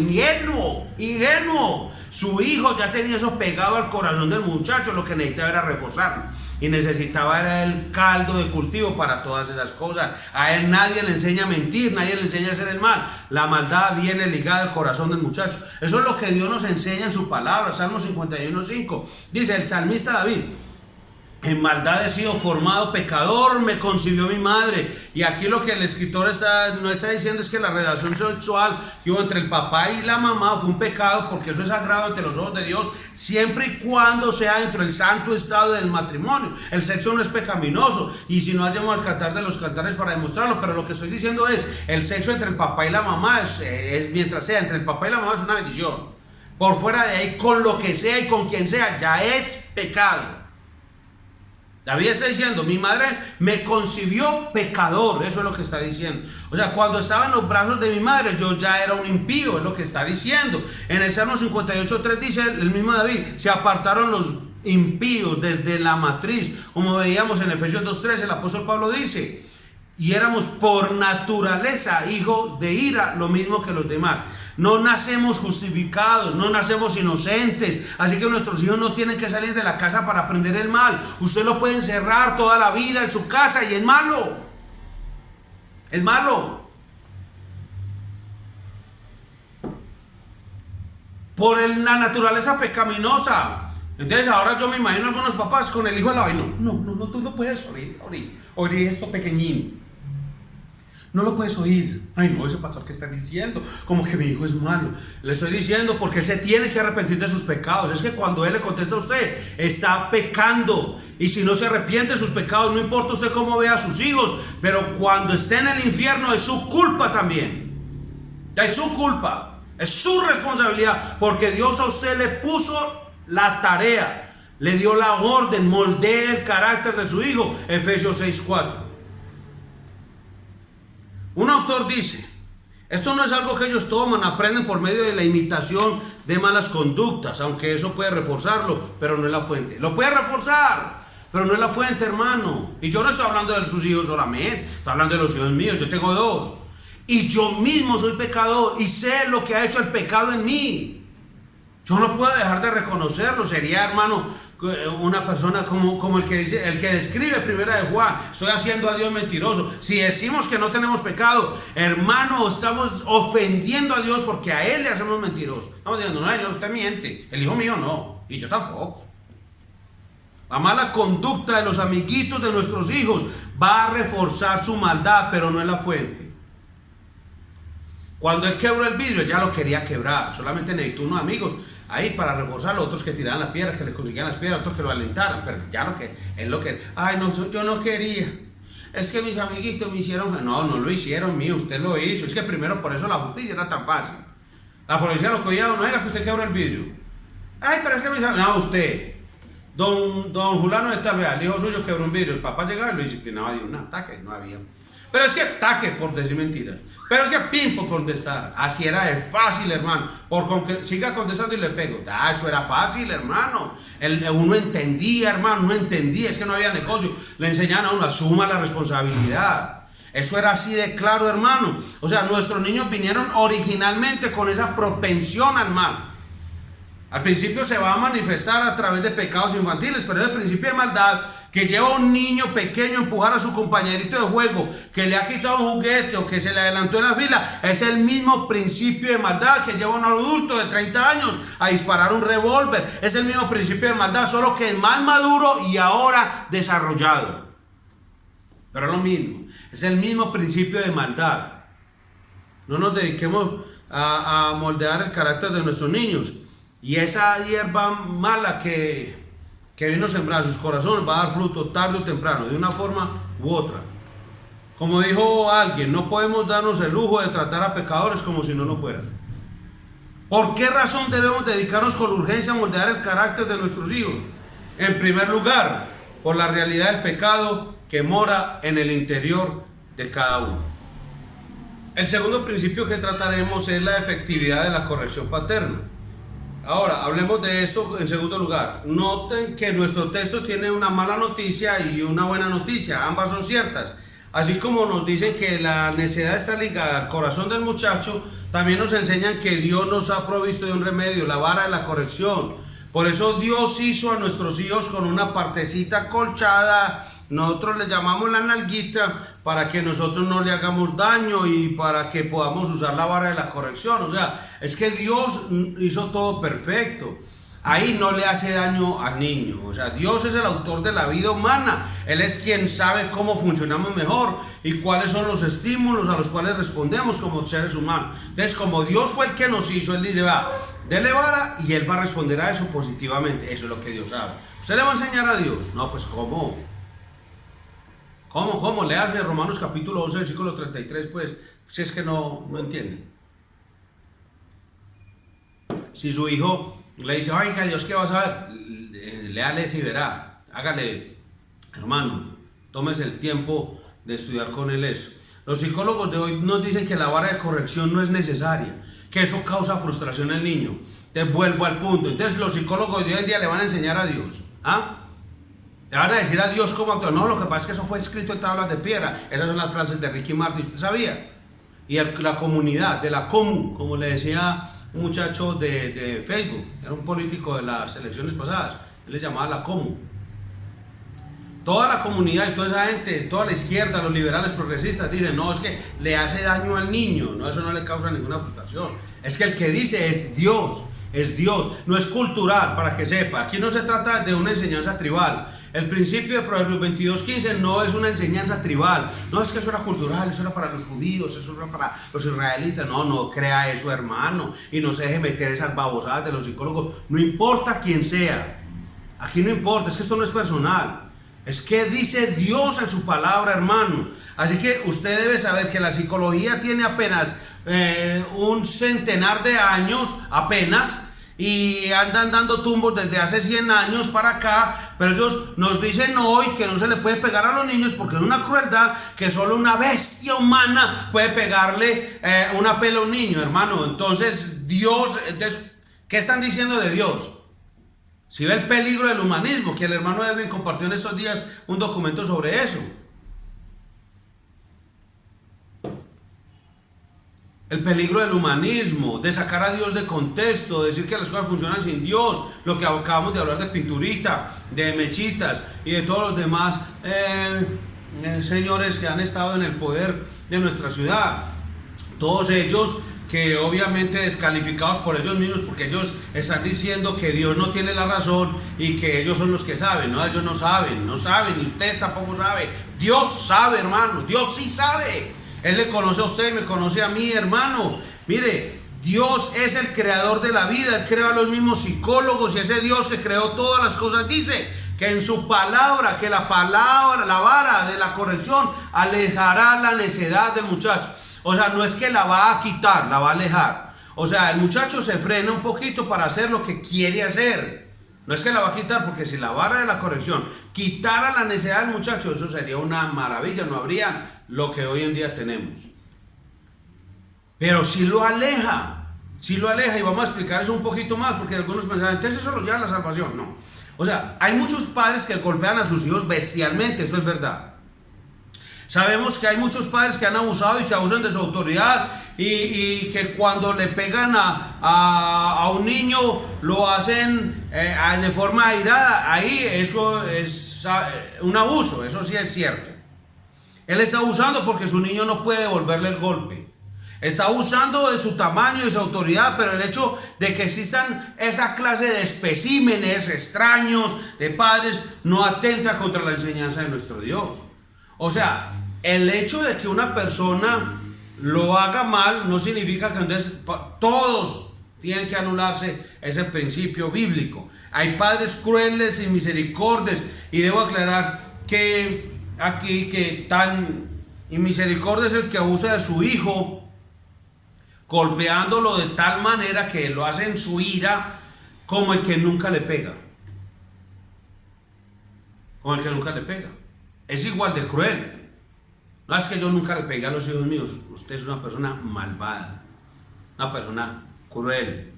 ingenuo. Su hijo ya tenía eso pegado al corazón del muchacho, lo que necesitaba era reforzarlo. Y necesitaba era el caldo de cultivo para todas esas cosas. A él nadie le enseña a mentir, nadie le enseña a hacer el mal. La maldad viene ligada al corazón del muchacho. Eso es lo que Dios nos enseña en su palabra. Salmo 51:5. Dice el salmista David: en maldad he sido formado, pecador me concibió mi madre. Y aquí lo que el escritor no está diciendo es que la relación sexual que hubo entre el papá y la mamá fue un pecado, porque eso es sagrado ante los ojos de Dios, siempre y cuando sea dentro del santo estado del matrimonio. El sexo no es pecaminoso, y si no, hallamos al cantar de los cantares para demostrarlo. Pero lo que estoy diciendo es, el sexo entre el papá y la mamá es mientras sea entre el papá y la mamá, es una bendición. Por fuera de ahí, con lo que sea y con quien sea, ya es pecado. David está diciendo, mi madre me concibió pecador, eso es lo que está diciendo. O sea, cuando estaba en los brazos de mi madre, yo ya era un impío, es lo que está diciendo. En el Salmo 58:3 dice el mismo David, se apartaron los impíos desde la matriz, como veíamos en Efesios 2:3, el apóstol Pablo dice, y éramos por naturaleza hijos de ira, lo mismo que los demás. No nacemos justificados, no nacemos inocentes, así que nuestros hijos no tienen que salir de la casa para aprender el mal. Usted lo puede encerrar toda la vida en su casa y es malo. Es malo. Por la naturaleza pecaminosa. Entonces ahora yo me imagino a algunos papás con el hijo al lado y no, tú no puedes oír esto pequeñín. No lo puedes oír. Ay, no, ese pastor que está diciendo, como que mi hijo es malo. Le estoy diciendo porque él se tiene que arrepentir de sus pecados. Es que cuando él le contesta a usted, está pecando. Y si no se arrepiente de sus pecados, no importa usted cómo vea a sus hijos, pero cuando esté en el infierno es su culpa también. Ya es su culpa, es su responsabilidad, porque Dios a usted le puso la tarea, le dio la orden, moldee el carácter de su hijo. Efesios 6:4. Un autor dice: esto no es algo que ellos toman, aprenden por medio de la imitación de malas conductas, aunque eso puede reforzarlo, pero no es la fuente. Lo puede reforzar, pero no es la fuente, hermano. Y yo no estoy hablando de sus hijos solamente, estoy hablando de los hijos míos. Yo tengo 2. Y yo mismo soy pecador y sé lo que ha hecho el pecado en mí. Yo no puedo dejar de reconocerlo. Sería, hermano, una persona como el que dice, el que describe primera de Juan: estoy haciendo a Dios mentiroso. Si decimos que no tenemos pecado, hermano, estamos ofendiendo a Dios, porque a Él le hacemos mentiroso. Estamos diciendo: no, Dios, usted miente, el hijo mío no, y yo tampoco. La mala conducta de los amiguitos de nuestros hijos va a reforzar su maldad, pero no es la fuente. Cuando él quebró el vidrio, ya lo quería quebrar, solamente necesitó unos amigos ahí para reforzarlo, otros que tiraran las piedras, que le conseguían las piedras, otros que lo alentaran, pero ya lo que, ay, no, yo no quería, es que mis amiguitos me hicieron. No lo hicieron, mío, usted lo hizo. Es que primero, por eso la justicia era tan fácil. La policía lo cogía: no diga que usted quebró el vidrio. Ay, pero es que mis amigos, no, usted, don Julano de tal, el hijo suyo quebró un vidrio, el papá llegaba y lo disciplinaba de un ataque, no había. Pero es que taque por decir mentiras. Pero es que pin por contestar. Así era de fácil, hermano. Siga contestando y le pego. Eso era fácil, hermano. Uno entendía, hermano. Uno entendía. Es que no había negocio. Le enseñaban a uno: asuma la responsabilidad. Eso era así de claro, hermano. O sea, nuestros niños vinieron originalmente con esa propensión al mal. Al principio se va a manifestar a través de pecados infantiles, pero es el principio de maldad que lleva a un niño pequeño a empujar a su compañerito de juego, que le ha quitado un juguete o que se le adelantó en la fila. Es el mismo principio de maldad que lleva a un adulto de 30 años a disparar un revólver. Es el mismo principio de maldad, solo que es más maduro y ahora desarrollado. Pero es lo mismo, es el mismo principio de maldad. No nos dediquemos a moldear el carácter de nuestros niños. Y esa hierba mala que vino a sembrar sus corazones va a dar fruto tarde o temprano, de una forma u otra. Como dijo alguien: no podemos darnos el lujo de tratar a pecadores como si no lo fueran. ¿Por qué razón debemos dedicarnos con urgencia a moldear el carácter de nuestros hijos? En primer lugar, por la realidad del pecado que mora en el interior de cada uno. El segundo principio que trataremos es la efectividad de la corrección paterna. Ahora, hablemos de esto en segundo lugar. Noten que nuestro texto tiene una mala noticia y una buena noticia. Ambas son ciertas. Así como nos dicen que la necedad está ligada al corazón del muchacho, también nos enseñan que Dios nos ha provisto de un remedio, la vara de la corrección. Por eso Dios hizo a nuestros hijos con una partecita colchada. Nosotros le llamamos la nalguita, para que nosotros no le hagamos daño y para que podamos usar la vara de la corrección. O sea, es que Dios hizo todo perfecto. Ahí no le hace daño al niño. O sea, Dios es el autor de la vida humana. Él es quien sabe cómo funcionamos mejor y cuáles son los estímulos a los cuales respondemos como seres humanos. Entonces, como Dios fue el que nos hizo, Él dice: va, dele vara, y Él va a responder a eso positivamente. Eso es lo que Dios sabe. ¿Usted le va a enseñar a Dios? No, pues ¿cómo? ¿Cómo? Lea Romanos capítulo 11, versículo 33, pues, si es que no entiende. Si su hijo le dice: oiga, Dios, ¿qué vas a ver? Léale y verá. Hágale, hermano, tómese el tiempo de estudiar con él eso. Los psicólogos de hoy nos dicen que la vara de corrección no es necesaria, que eso causa frustración al niño. Te vuelvo al punto. Entonces los psicólogos de hoy en día le van a enseñar a Dios. Le van a decir a Dios cómo actuar. No, lo que pasa es que eso fue escrito en tablas de piedra. Esas son las frases de Ricky Martin. ¿Usted sabía? Y la comunidad, de la comu, como le decía un muchacho de Facebook, era un político de las elecciones pasadas. Él le llamaba la comu. Toda la comunidad y toda esa gente, toda la izquierda, los liberales progresistas dicen: no, es que le hace daño al niño. No, eso no le causa ninguna frustración. Es que el que dice es Dios. Es Dios, no es cultural, para que sepa. Aquí no se trata de una enseñanza tribal. El principio de Proverbios 22:15 no es una enseñanza tribal. No, es que eso era cultural, eso era para los judíos, eso era para los israelitas. No crea eso, hermano, y no se deje meter esas babosadas de los psicólogos. No importa quién sea. Aquí no importa, es que esto no es personal. Es que dice Dios en su palabra, hermano. Así que usted debe saber que la psicología tiene apenas un centenar de años apenas, y andan dando tumbos desde hace 100 años para acá, pero ellos nos dicen hoy que no se le puede pegar a los niños porque es una crueldad, que solo una bestia humana puede pegarle una pela a un niño, hermano. Entonces Dios, ¿qué están diciendo de Dios? Si ve el peligro del humanismo, que el hermano Edwin compartió en estos días un documento sobre eso. El peligro del humanismo, de sacar a Dios de contexto, de decir que las cosas funcionan sin Dios, lo que acabamos de hablar de Pinturita, de Mechitas y de todos los demás señores que han estado en el poder de nuestra ciudad. Todos ellos que obviamente descalificados por ellos mismos, porque ellos están diciendo que Dios no tiene la razón y que ellos son los que saben. No, ellos no saben, y usted tampoco sabe. Dios sabe, hermano, Dios sí sabe. Él le conoce a usted, me conoce a mí, hermano. Mire, Dios es el creador de la vida. Él creó a los mismos psicólogos, y ese Dios que creó todas las cosas dice que en su palabra, que la palabra, la vara de la corrección alejará la necedad del muchacho. O sea, no es que la va a quitar, la va a alejar. O sea, el muchacho se frena un poquito para hacer lo que quiere hacer. No es que la va a quitar, porque si la vara de la corrección quitara la necedad del muchacho, eso sería una maravilla, no habría lo que hoy en día tenemos. Pero si lo aleja, y vamos a explicar eso un poquito más, porque algunos pensaban, entonces eso lo lleva a la salvación. No. O sea, hay muchos padres que golpean a sus hijos bestialmente, eso es verdad. Sabemos que hay muchos padres que han abusado y que abusan de su autoridad, y que cuando le pegan a un niño lo hacen de forma airada. Ahí eso es un abuso, eso sí es cierto. Él está abusando porque su niño no puede devolverle el golpe. Está abusando de su tamaño y de su autoridad, pero el hecho de que existan esa clase de especímenes extraños de padres no atenta contra la enseñanza de nuestro Dios. O sea, el hecho de que una persona lo haga mal no significa que entonces todos tienen que anularse ese principio bíblico. Hay padres crueles y misericordios, y debo aclarar que aquí que tan inmisericordia es el que abusa de su hijo, golpeándolo de tal manera que lo hace en su ira, como el que nunca le pega. Es igual de cruel. No es que yo nunca le pegué a los hijos míos. Usted es una persona malvada, una persona cruel,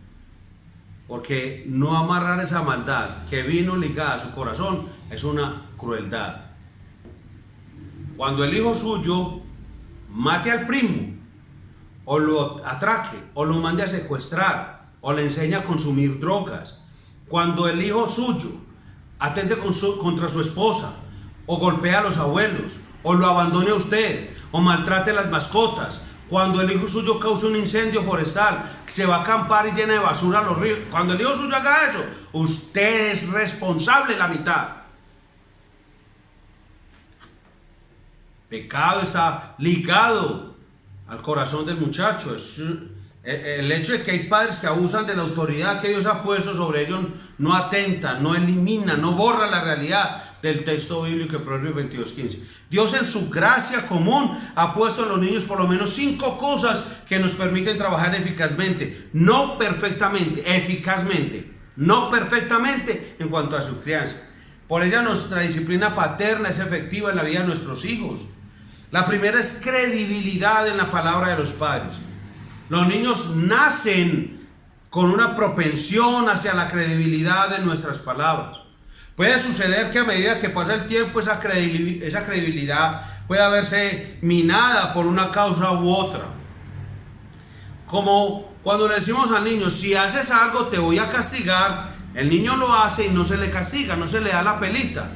porque no amarrar esa maldad que vino ligada a su corazón es una crueldad. Cuando el hijo suyo mate al primo, o lo atraque, o lo mande a secuestrar, o le enseñe a consumir drogas, cuando el hijo suyo atente contra su esposa, o golpea a los abuelos, o lo abandone a usted, o maltrate a las mascotas, cuando el hijo suyo causa un incendio forestal, se va a acampar y llena de basura a los ríos, cuando el hijo suyo haga eso, usted es responsable la mitad. Pecado está ligado al corazón del muchacho. El hecho de que hay padres que abusan de la autoridad que Dios ha puesto sobre ellos no atenta, no elimina, no borra la realidad del texto bíblico de Proverbios 22:15. Dios en su gracia común ha puesto en los niños por lo menos 5 cosas que nos permiten trabajar eficazmente, no perfectamente, eficazmente, no perfectamente en cuanto a su crianza. Por ella nuestra disciplina paterna es efectiva en la vida de nuestros hijos. La primera es credibilidad en la palabra de los padres. Los niños nacen con una propensión hacia la credibilidad de nuestras palabras. Puede suceder que a medida que pasa el tiempo esa credibilidad puede verse minada por una causa u otra. Como cuando le decimos al niño, si haces algo te voy a castigar, el niño lo hace y no se le castiga, no se le da la pelita.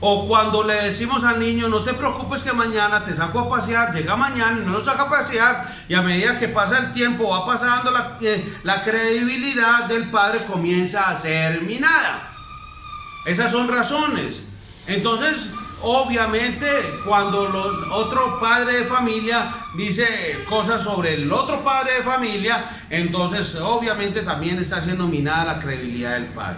O cuando le decimos al niño, no te preocupes que mañana te saco a pasear, llega mañana y no lo saca a pasear, y a medida que pasa el tiempo va pasando la credibilidad del padre comienza a ser minada. Esas son razones. Entonces, obviamente, cuando otro padre de familia dice cosas sobre el otro padre de familia, entonces obviamente también está siendo minada la credibilidad del padre.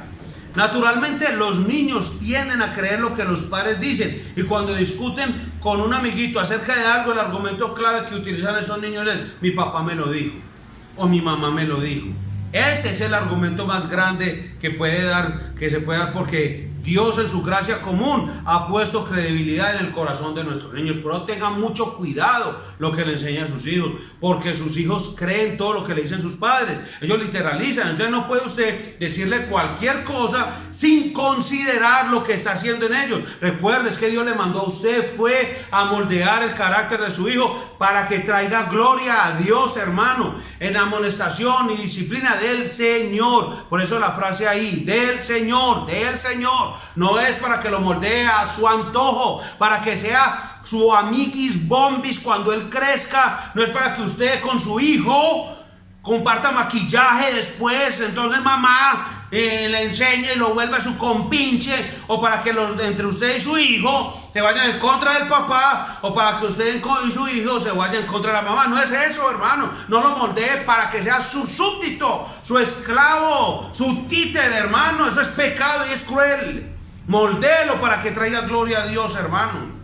Naturalmente los niños tienden a creer lo que los padres dicen, y cuando discuten con un amiguito acerca de algo, el argumento clave que utilizan esos niños es: mi papá me lo dijo o mi mamá me lo dijo. Ese es el argumento más grande que se puede dar, porque Dios en su gracia común ha puesto credibilidad en el corazón de nuestros niños. Pero tengan mucho cuidado lo que le enseñan a sus hijos, porque sus hijos creen todo lo que le dicen sus padres. Ellos literalizan. Entonces no puede usted decirle cualquier cosa sin considerar lo que está haciendo en ellos. Recuerde que Dios le mandó a usted fue a moldear el carácter de su hijo para que traiga gloria a Dios, hermano, en amonestación y disciplina del Señor. Por eso la frase ahí, del Señor, del Señor. No es para que lo moldee a su antojo, para que sea su amiguis bombis cuando él crezca. No es para que usted con su hijo comparta maquillaje después, entonces mamá le enseñe y lo vuelva su compinche, o para que entre usted y su hijo se vayan en contra del papá, o para que usted y su hijo se vayan en contra de la mamá. No es eso, hermano. No lo moldee para que sea su súbdito, su esclavo, su títere, hermano. Eso es pecado y es cruel. Moldéelo para que traiga gloria a Dios, hermano.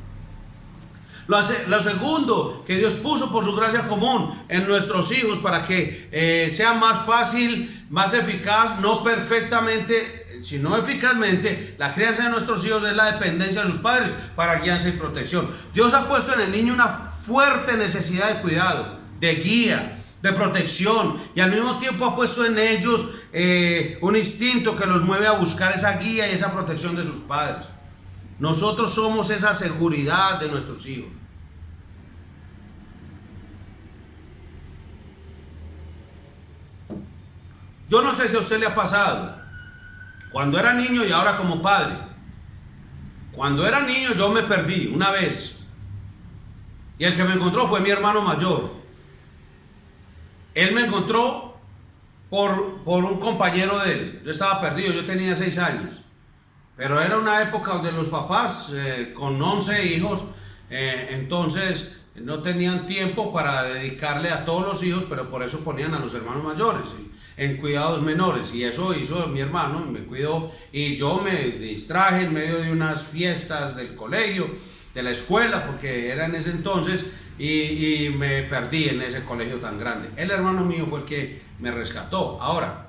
Lo segundo que Dios puso por su gracia común en nuestros hijos para que sea más fácil, más eficaz, no perfectamente, sino eficazmente, la crianza de nuestros hijos, es la dependencia de sus padres para guianza y protección. Dios ha puesto en el niño una fuerte necesidad de cuidado, de guía, de protección, y al mismo tiempo ha puesto en ellos un instinto que los mueve a buscar esa guía y esa protección de sus padres. Nosotros somos esa seguridad de nuestros hijos. Yo no sé si a usted le ha pasado, cuando era niño y ahora como padre. Cuando era niño yo me perdí una vez, y el que me encontró fue mi hermano mayor. Él me encontró por un compañero de él. Yo estaba perdido, yo tenía 6 años. Pero era una época donde los papás con 11 hijos, entonces no tenían tiempo para dedicarle a todos los hijos, pero por eso ponían a los hermanos mayores en cuidados menores, y eso hizo mi hermano, me cuidó, y yo me distraje en medio de unas fiestas del colegio, de la escuela, porque era en ese entonces, y me perdí en ese colegio tan grande. El hermano mío fue el que me rescató. Ahora,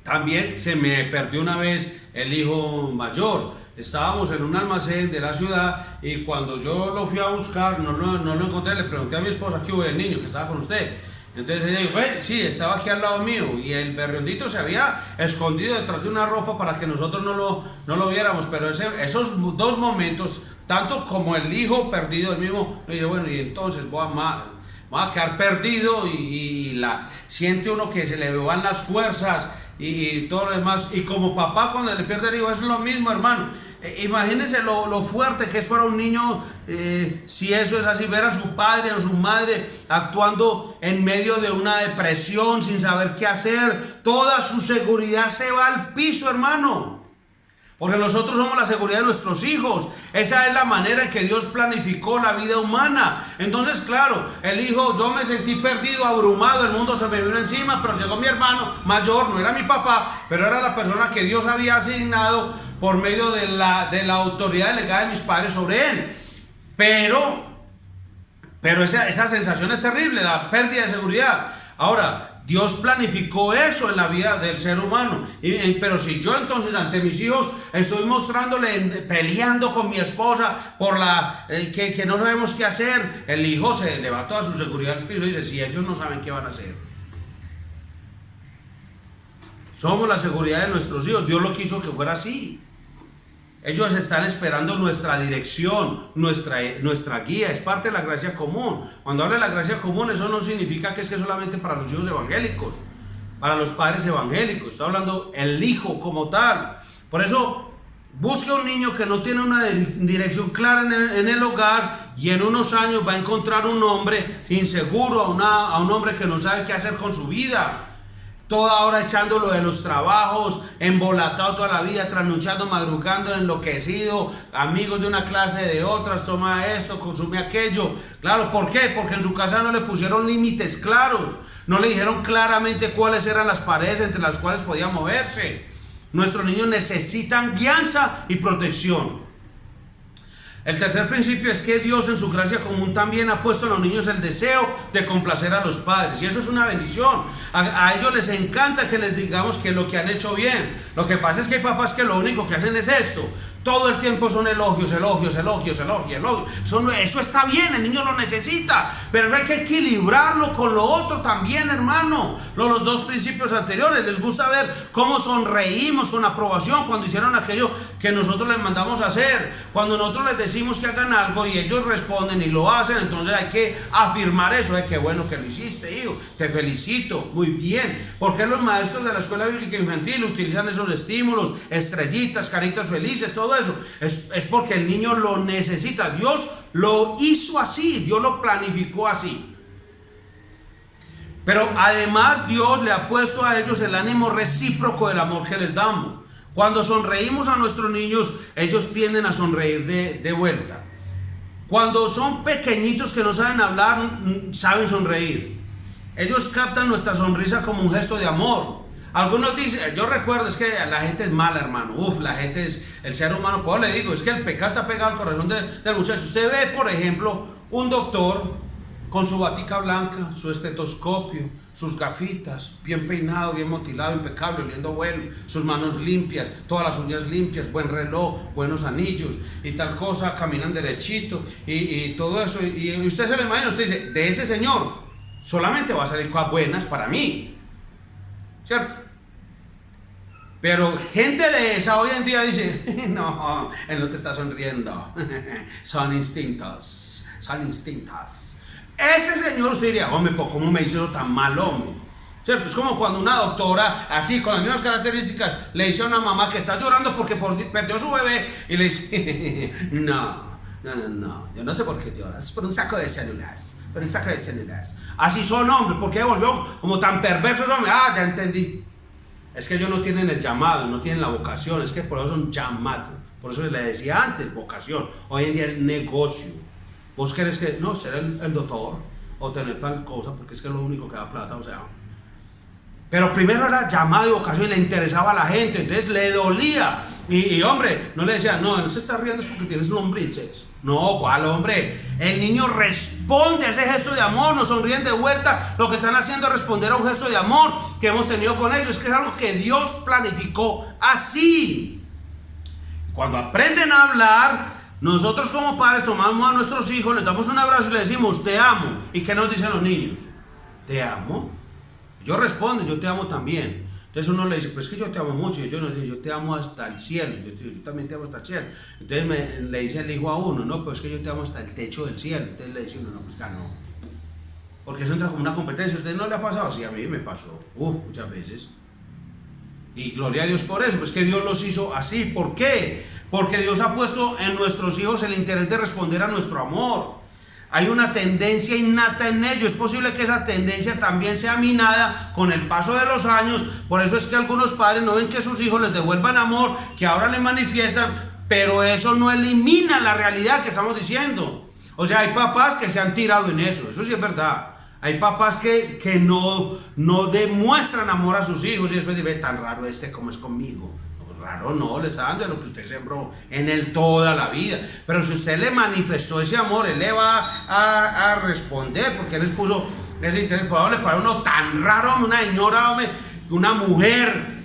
también se me perdió una vez el hijo mayor. Estábamos en un almacén de la ciudad, y cuando yo lo fui a buscar no lo encontré. Le pregunté a mi esposa: ¿qué hubo del niño que estaba con usted? Entonces ella dijo: sí, estaba aquí al lado mío, y el berriondito se había escondido detrás de una ropa para que nosotros no lo viéramos. Pero esos 2 momentos, tanto como el hijo perdido, el mismo, le dije: bueno, y entonces voy a quedar perdido, y siente uno que se le van las fuerzas y todo lo demás. Y como papá, cuando le pierde el hijo, es lo mismo, hermano. Imagínense lo fuerte que es para un niño, si eso es así, ver a su padre o su madre actuando en medio de una depresión, sin saber qué hacer. Toda su seguridad se va al piso, hermano, porque nosotros somos la seguridad de nuestros hijos. Esa es la manera en que Dios planificó la vida humana. Entonces, claro, el hijo, yo me sentí perdido, abrumado, el mundo se me vino encima, pero llegó mi hermano mayor, no era mi papá, pero era la persona que Dios había asignado por medio de la autoridad delegada de mis padres sobre él. Pero esa sensación es terrible, la pérdida de seguridad. Ahora, Dios planificó eso en la vida del ser humano. Pero si yo entonces ante mis hijos estoy mostrándole, peleando con mi esposa por que no sabemos qué hacer, el hijo se le va toda su seguridad al piso y dice: si ellos no saben qué van a hacer. Somos la seguridad de nuestros hijos. Dios lo quiso que fuera así. Ellos están esperando nuestra dirección, nuestra guía. Es parte de la gracia común. Cuando hablo de la gracia común, eso no significa que es solamente para los hijos evangélicos, para los padres evangélicos. Estoy hablando el hijo como tal. Por eso, busque un niño que no tiene una dirección clara en el hogar, y en unos años va a encontrar un hombre inseguro, a un hombre que no sabe qué hacer con su vida. Toda hora echándolo de los trabajos, embolatado toda la vida, trasnochando, madrugando, enloquecido, amigos de una clase de otras, toma esto, consume aquello. Claro, ¿por qué? Porque en su casa no le pusieron límites claros, no le dijeron claramente cuáles eran las paredes entre las cuales podía moverse. Nuestros niños necesitan guianza y protección. El tercer principio es que Dios en su gracia común también ha puesto en los niños el deseo de complacer a los padres, y eso es una bendición. A ellos les encanta que les digamos que lo que han hecho bien. Lo que pasa es que hay papás que lo único que hacen es esto. Todo el tiempo son elogios. Eso está bien, el niño lo necesita, pero hay que equilibrarlo con lo otro también, hermano. Los dos principios anteriores. Les gusta ver cómo sonreímos con aprobación cuando hicieron aquello que nosotros les mandamos a hacer. Cuando nosotros les decimos que hagan algo y ellos responden y lo hacen, entonces hay que afirmar eso. Qué bueno que lo hiciste, hijo, te felicito, muy bien. Porque los maestros de la escuela bíblica infantil utilizan esos estímulos, estrellitas, caritas felices, todo eso? Es porque el niño lo necesita. Dios lo hizo así, Dios lo planificó así. Pero además Dios le ha puesto a ellos el ánimo recíproco del amor que les damos. Cuando sonreímos a nuestros niños, ellos tienden a sonreír de vuelta. Cuando son pequeñitos que no saben hablar, saben sonreír. Ellos captan nuestra sonrisa como un gesto de amor. Algunos dicen, yo recuerdo, es que la gente es mala, hermano. La gente es, el ser humano, pues le digo, es que el pecado está pegado al corazón del muchacho. Usted ve, por ejemplo, un doctor con su batica blanca, su estetoscopio, sus gafitas, bien peinado, bien motilado, impecable, oliendo bueno, sus manos limpias, todas las uñas limpias, buen reloj, buenos anillos y tal cosa, caminan derechito y todo eso. Y usted se lo imagina, usted dice, de ese señor solamente va a salir cosas buenas para mí, ¿cierto? Pero gente de esa hoy en día dice, no, él no te está sonriendo, son instintos. Ese señor, usted diría, hombre, pues ¿cómo me hizo tan mal, hombre? ¿Cierto? Es como cuando una doctora, así, con las mismas características, le dice a una mamá que está llorando porque perdió su bebé, y le dice, no, yo no sé por qué lloras, es por un saco de células, Así son, hombre, ¿por qué volvió como tan perversos, hombre? Ya entendí. Es que ellos no tienen el llamado, no tienen la vocación, es que por eso son llamados. Por eso le decía antes, vocación. Hoy en día es negocio. Vos querés que, no, ser el doctor o tener tal cosa, porque es que es lo único que da plata, o sea. Pero primero era llamado y vocación y le interesaba a la gente, entonces le dolía. Y hombre, no le decía, no se está riendo es porque tienes lombrices. No, ¿cuál, hombre? El niño responde a ese gesto de amor, nos sonríen de vuelta. Lo que están haciendo es responder a un gesto de amor que hemos tenido con ellos, es que es algo que Dios planificó así. Cuando aprenden a hablar, nosotros como padres tomamos a nuestros hijos, les damos un abrazo y les decimos, te amo. ¿Y qué nos dicen los niños? ¿Te amo? Ellos responden, yo te amo también. Entonces uno le dice, pues es que yo te amo mucho. Y ellos nos dicen, yo te amo hasta el cielo. Yo también te amo hasta el cielo. Entonces le dice el hijo a uno, no, pues es que yo te amo hasta el techo del cielo. Entonces le dice uno, no, pues ya no. Porque eso entra como una competencia. ¿A usted no le ha pasado? Sí, a mí me pasó. Muchas veces. Y gloria a Dios por eso. Pues que Dios los hizo así. ¿Por qué? Porque Dios ha puesto en nuestros hijos el interés de responder a nuestro amor. Hay una tendencia innata en ellos. Es posible que esa tendencia también sea minada con el paso de los años. Por eso es que algunos padres no ven que sus hijos les devuelvan amor, que ahora les manifiestan, pero eso no elimina la realidad que estamos diciendo. O sea, hay papás que se han tirado en eso sí es verdad. Hay papás que no demuestran amor a sus hijos y después dicen, tan raro como es conmigo. Raro no, le está dando lo que usted sembró en él toda la vida. Pero si usted le manifestó ese amor, él le va a responder, porque él les puso ese interés. Por le para uno tan raro, una señora, una mujer,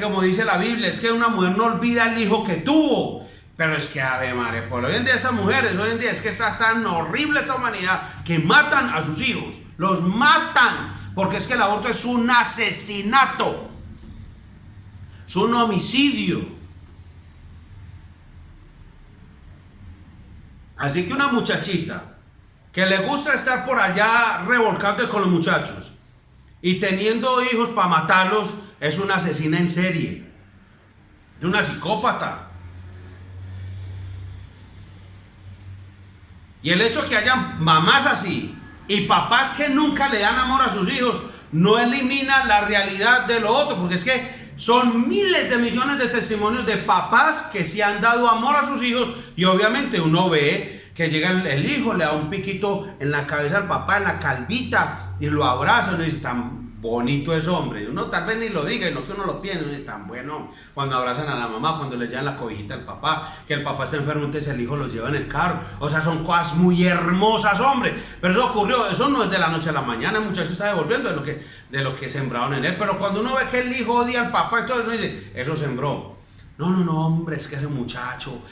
como dice la Biblia, es que una mujer no olvida el hijo que tuvo. Pero es que, ave madre, por hoy en día estas mujeres, hoy en día es que está tan horrible esta humanidad que matan a sus hijos, los matan, porque es que el aborto es un asesinato. Es un homicidio. Así que una muchachita que le gusta estar por allá revolcando con los muchachos y teniendo hijos para matarlos, es una asesina en serie, es una psicópata. Y el hecho que hayan mamás así y papás que nunca le dan amor a sus hijos no elimina la realidad de lo otro, porque es que son miles de millones de testimonios de papás que se han dado amor a sus hijos y obviamente uno ve que llega el hijo, le da un piquito en la cabeza al papá, en la calvita y lo abraza y dice, tan bonito es hombre. Uno tal vez ni lo diga, y no que uno lo piense, es tan bueno. Cuando abrazan a la mamá, cuando le llevan la cobijita al papá, que el papá está enfermo, entonces el hijo lo lleva en el carro. O sea, son cosas muy hermosas, hombre. Pero eso ocurrió, eso no es de la noche a la mañana, el muchacho está devolviendo de lo que sembraron en él. Pero cuando uno ve que el hijo odia al papá, entonces uno dice, eso sembró. No, hombre, es que ese muchacho,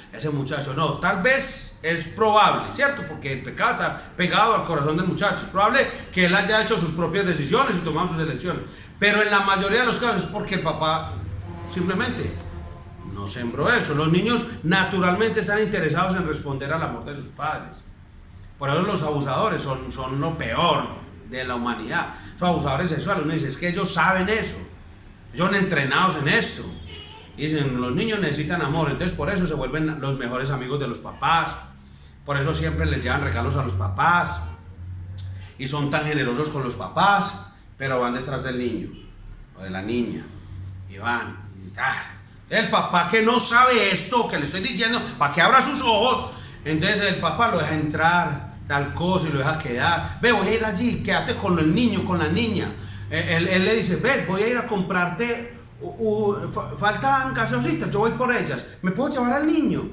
no, tal vez es probable, ¿cierto? Porque el pecado está pegado al corazón del muchacho. Es probable que él haya hecho sus propias decisiones y tomado sus elecciones. Pero en la mayoría de los casos es porque el papá simplemente no sembró eso. Los niños naturalmente están interesados en responder al amor de sus padres. Por eso los abusadores son lo peor de la humanidad. Son abusadores sexuales. Uno dice, es que ellos saben eso. Ellos son entrenados en esto. Dicen, los niños necesitan amor, entonces por eso se vuelven los mejores amigos de los papás, por eso siempre les llevan regalos a los papás, y son tan generosos con los papás, pero van detrás del niño, o de la niña, y van, el papá que no sabe esto, que le estoy diciendo, para que abra sus ojos, entonces el papá lo deja entrar, tal cosa, y lo deja quedar, ve, voy a ir allí, quédate con el niño, con la niña, él le dice, ve, voy a ir a comprarte, faltan gaseositas, yo voy por ellas, ¿me puedo llevar al niño?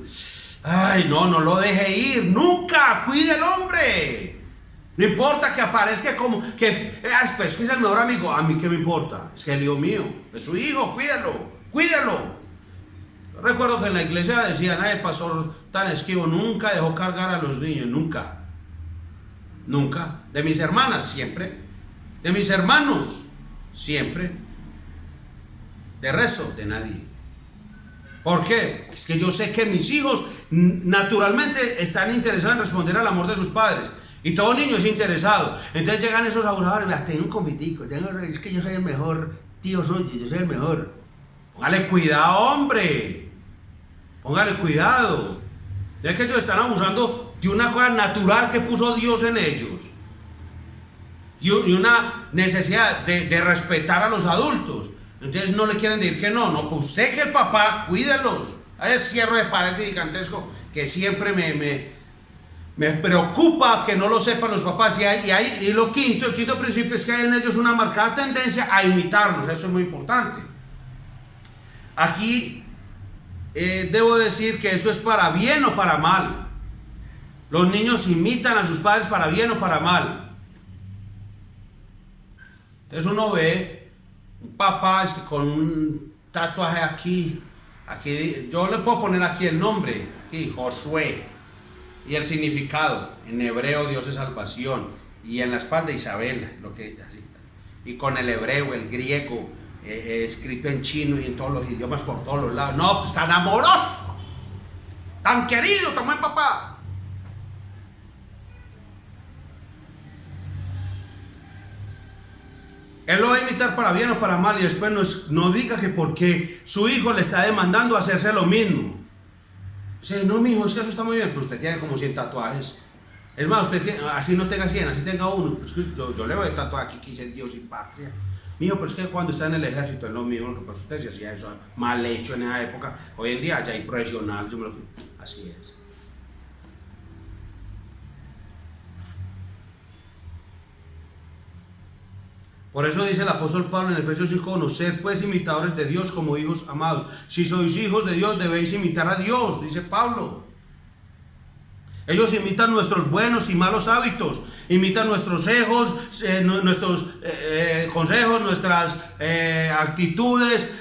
Ay, no lo deje ir, nunca, cuide al hombre, no importa que aparezca como que es que es el mejor amigo, a mí qué me importa, es que el hijo mío, es su hijo, cuídalo. Yo recuerdo que en la iglesia decían, el pastor tan esquivo nunca dejó cargar a los niños, nunca, de mis hermanas siempre, de mis hermanos siempre, de resto, de nadie. ¿Por qué? Es que yo sé que mis hijos naturalmente están interesados en responder al amor de sus padres. Y todo niño es interesado. Entonces llegan esos abusadores, tengo un confitico, es que yo soy el mejor tío suyo, yo soy el mejor. Póngale cuidado, hombre. Póngale cuidado. Es que ellos están abusando de una cosa natural que puso Dios en ellos. Y una necesidad de respetar a los adultos. Entonces no le quieren decir que no, pues usted que el papá, cuídalos. Hay ese cierre de pared gigantesco que siempre me preocupa que no lo sepan los papás. Y el quinto principio es que hay en ellos una marcada tendencia a imitarnos, eso es muy importante. Aquí debo decir que eso es para bien o para mal. Los niños imitan a sus padres para bien o para mal. Entonces uno ve un papá con un tatuaje aquí, yo le puedo poner aquí el nombre, aquí Josué, y el significado, en hebreo Dios es salvación, y en la espalda Isabel, así, y con el hebreo, el griego, escrito en chino y en todos los idiomas por todos los lados. No, pues tan amoroso, tan querido, tan buen papá. Él lo va a imitar para bien o para mal, y después no diga que porque su hijo le está demandando hacerse lo mismo. O sea, no, mijo, es que eso está muy bien, pero usted tiene como 100 tatuajes. Es más, usted tiene, así no tenga 100, así tenga uno. Pues yo le voy a tatuar aquí que dice Dios y patria. Mijo, pero es que cuando está en el ejército es lo mismo, que pues usted se hacía eso mal hecho en esa época. Hoy en día ya hay profesionales, así es. Por eso dice el apóstol Pablo en Efesios 5:1, sed pues imitadores de Dios como hijos amados. Si sois hijos de Dios, debéis imitar a Dios, dice Pablo. Ellos imitan nuestros buenos y malos hábitos, imitan nuestros nuestros consejos, nuestras actitudes,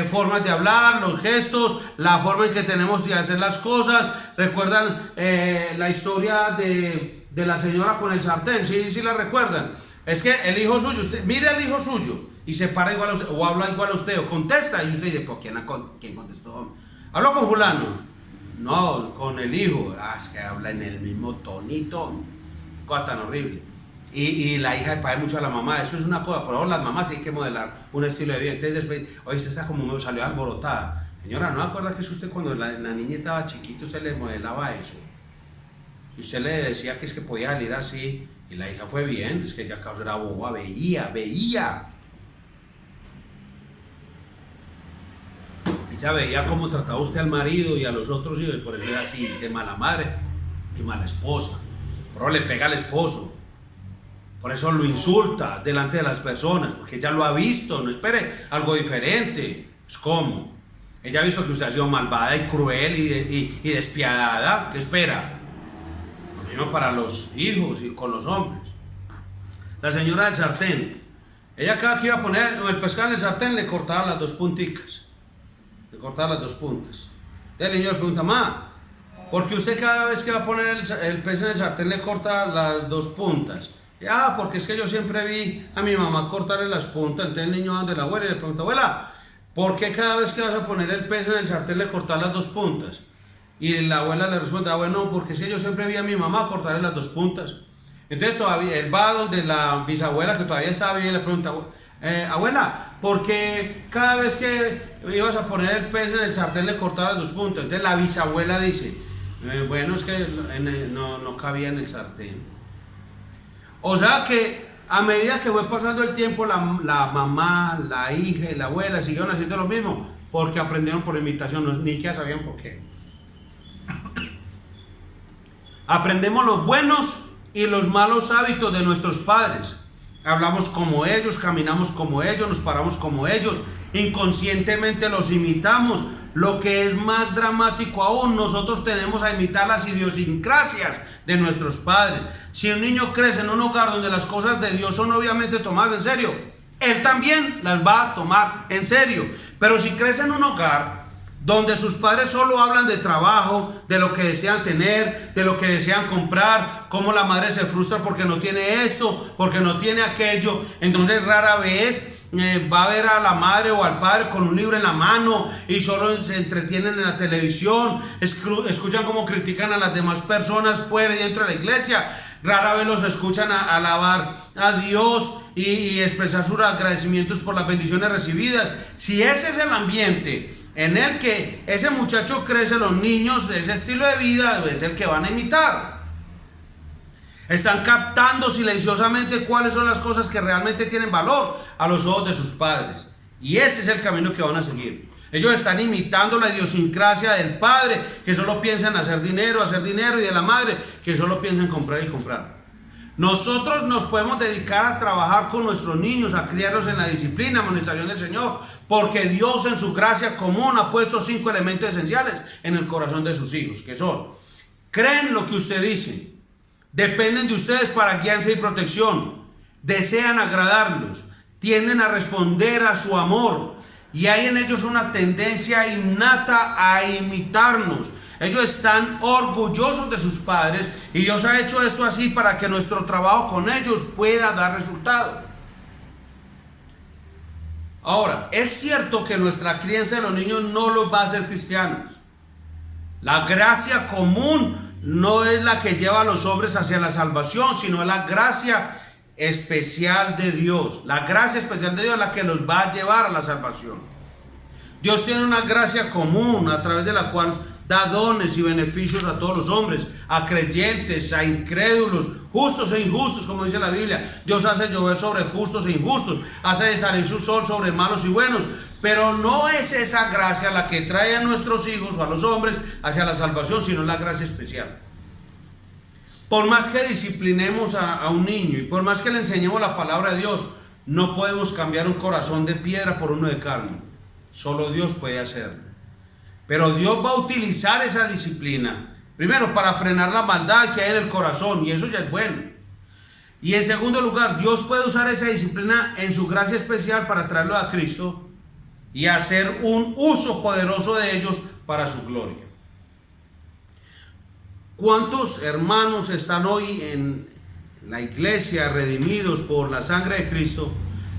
formas de hablar, los gestos, la forma en que tenemos de hacer las cosas. ¿Recuerdan la historia de la señora con el sartén? Sí la recuerdan. Es que el hijo suyo, usted mire al hijo suyo y se para igual a usted, o habla igual a usted, o contesta, y usted dice, ¿por quién contestó? ¿Habló con fulano? No, con el hijo. Es que habla en el mismo tonito. Qué cosa tan horrible. Y la hija le parece mucho a la mamá. Eso es una cosa. Por ahora las mamás hay que modelar un estilo de vida. Entonces después, oye, usted está como salió alborotada. Señora, ¿no acuerda que es usted cuando la niña estaba chiquita, usted le modelaba eso? Y usted le decía que es que podía salir así. Y la hija fue bien, es que ella causa era boba, veía. Ella veía cómo trataba usted al marido y a los otros hijos, y por eso era así, de mala madre y mala esposa. Pero le pega al esposo. Por eso lo insulta delante de las personas, porque ella lo ha visto. No espere algo diferente. Es como ella ha visto que usted ha sido malvada y cruel y despiadada. ¿Qué espera? Lo mismo para los hijos y con los hombres. La señora del sartén, ella cada que iba a poner el pescado en el sartén le cortaba las dos punticas. Le cortaba las dos puntas. El niño le pregunta: ma, ¿por qué usted cada vez que va a poner el pez en el sartén le corta las dos puntas? Porque es que yo siempre vi a mi mamá cortarle las puntas. Entonces el niño va donde la abuela y le pregunta: abuela, ¿por qué cada vez que vas a poner el pez en el sartén le cortas las dos puntas? Y la abuela le responde: bueno, porque es que yo siempre vi a mi mamá cortarle las dos puntas. Entonces todavía él va donde la bisabuela, que todavía estaba viva, y le pregunta: abuela, ¿por qué cada vez que ibas a poner el pez en el sartén le cortabas las dos puntas? Entonces la bisabuela dice: bueno, es que no cabía en el sartén. O sea que a medida que fue pasando el tiempo, la mamá, la hija y la abuela siguieron haciendo lo mismo, porque aprendieron por imitación, ni siquiera sabían por qué. Aprendemos los buenos y los malos hábitos de nuestros padres. Hablamos como ellos, caminamos como ellos, nos paramos como ellos, inconscientemente los imitamos. Lo que es más dramático aún, nosotros tenemos a imitar las idiosincrasias de nuestros padres. Si un niño crece en un hogar donde las cosas de Dios son obviamente tomadas en serio, él también las va a tomar en serio. Pero si crece en un hogar donde sus padres solo hablan de trabajo, de lo que desean tener, de lo que desean comprar, cómo la madre se frustra porque no tiene eso, porque no tiene aquello, entonces rara vez va a ver a la madre o al padre con un libro en la mano y solo se entretienen en la televisión, escuchan cómo critican a las demás personas fuera y dentro de la iglesia. Rara vez los escuchan alabar a Dios y expresar sus agradecimientos por las bendiciones recibidas. Si ese es el ambiente en el que ese muchacho crece, los niños, ese estilo de vida es el que van a imitar. Están captando silenciosamente cuáles son las cosas que realmente tienen valor a los ojos de sus padres. Y ese es el camino que van a seguir. Ellos están imitando la idiosincrasia del padre, que solo piensa en hacer dinero, y de la madre, que solo piensa en comprar y comprar. Nosotros nos podemos dedicar a trabajar con nuestros niños, a criarlos en la disciplina, amonestación del Señor, porque Dios en su gracia común ha puesto 5 elementos esenciales en el corazón de sus hijos, que son: creen lo que usted dice, dependen de ustedes para guianza y protección, desean agradarlos, tienden a responder a su amor, y hay en ellos una tendencia innata a imitarnos. Ellos están orgullosos de sus padres y Dios ha hecho esto así para que nuestro trabajo con ellos pueda dar resultado. Ahora, es cierto que nuestra crianza de los niños no los va a hacer cristianos. La gracia común no es la que lleva a los hombres hacia la salvación, sino la gracia especial de Dios. La gracia especial de Dios es la que los va a llevar a la salvación. Dios tiene una gracia común a través de la cual da dones y beneficios a todos los hombres, a creyentes, a incrédulos, justos e injustos, como dice la Biblia. Dios hace llover sobre justos e injustos, hace salir su sol sobre malos y buenos. Pero no es esa gracia la que trae a nuestros hijos o a los hombres hacia la salvación, sino la gracia especial. Por más que disciplinemos a un niño y por más que le enseñemos la palabra de Dios, no podemos cambiar un corazón de piedra por uno de carne. Solo Dios puede hacerlo. Pero Dios va a utilizar esa disciplina, primero para frenar la maldad que hay en el corazón, y eso ya es bueno. Y en segundo lugar, Dios puede usar esa disciplina en su gracia especial para traerlo a Cristo y hacer un uso poderoso de ellos para su gloria. ¿Cuántos hermanos están hoy en la iglesia redimidos por la sangre de Cristo,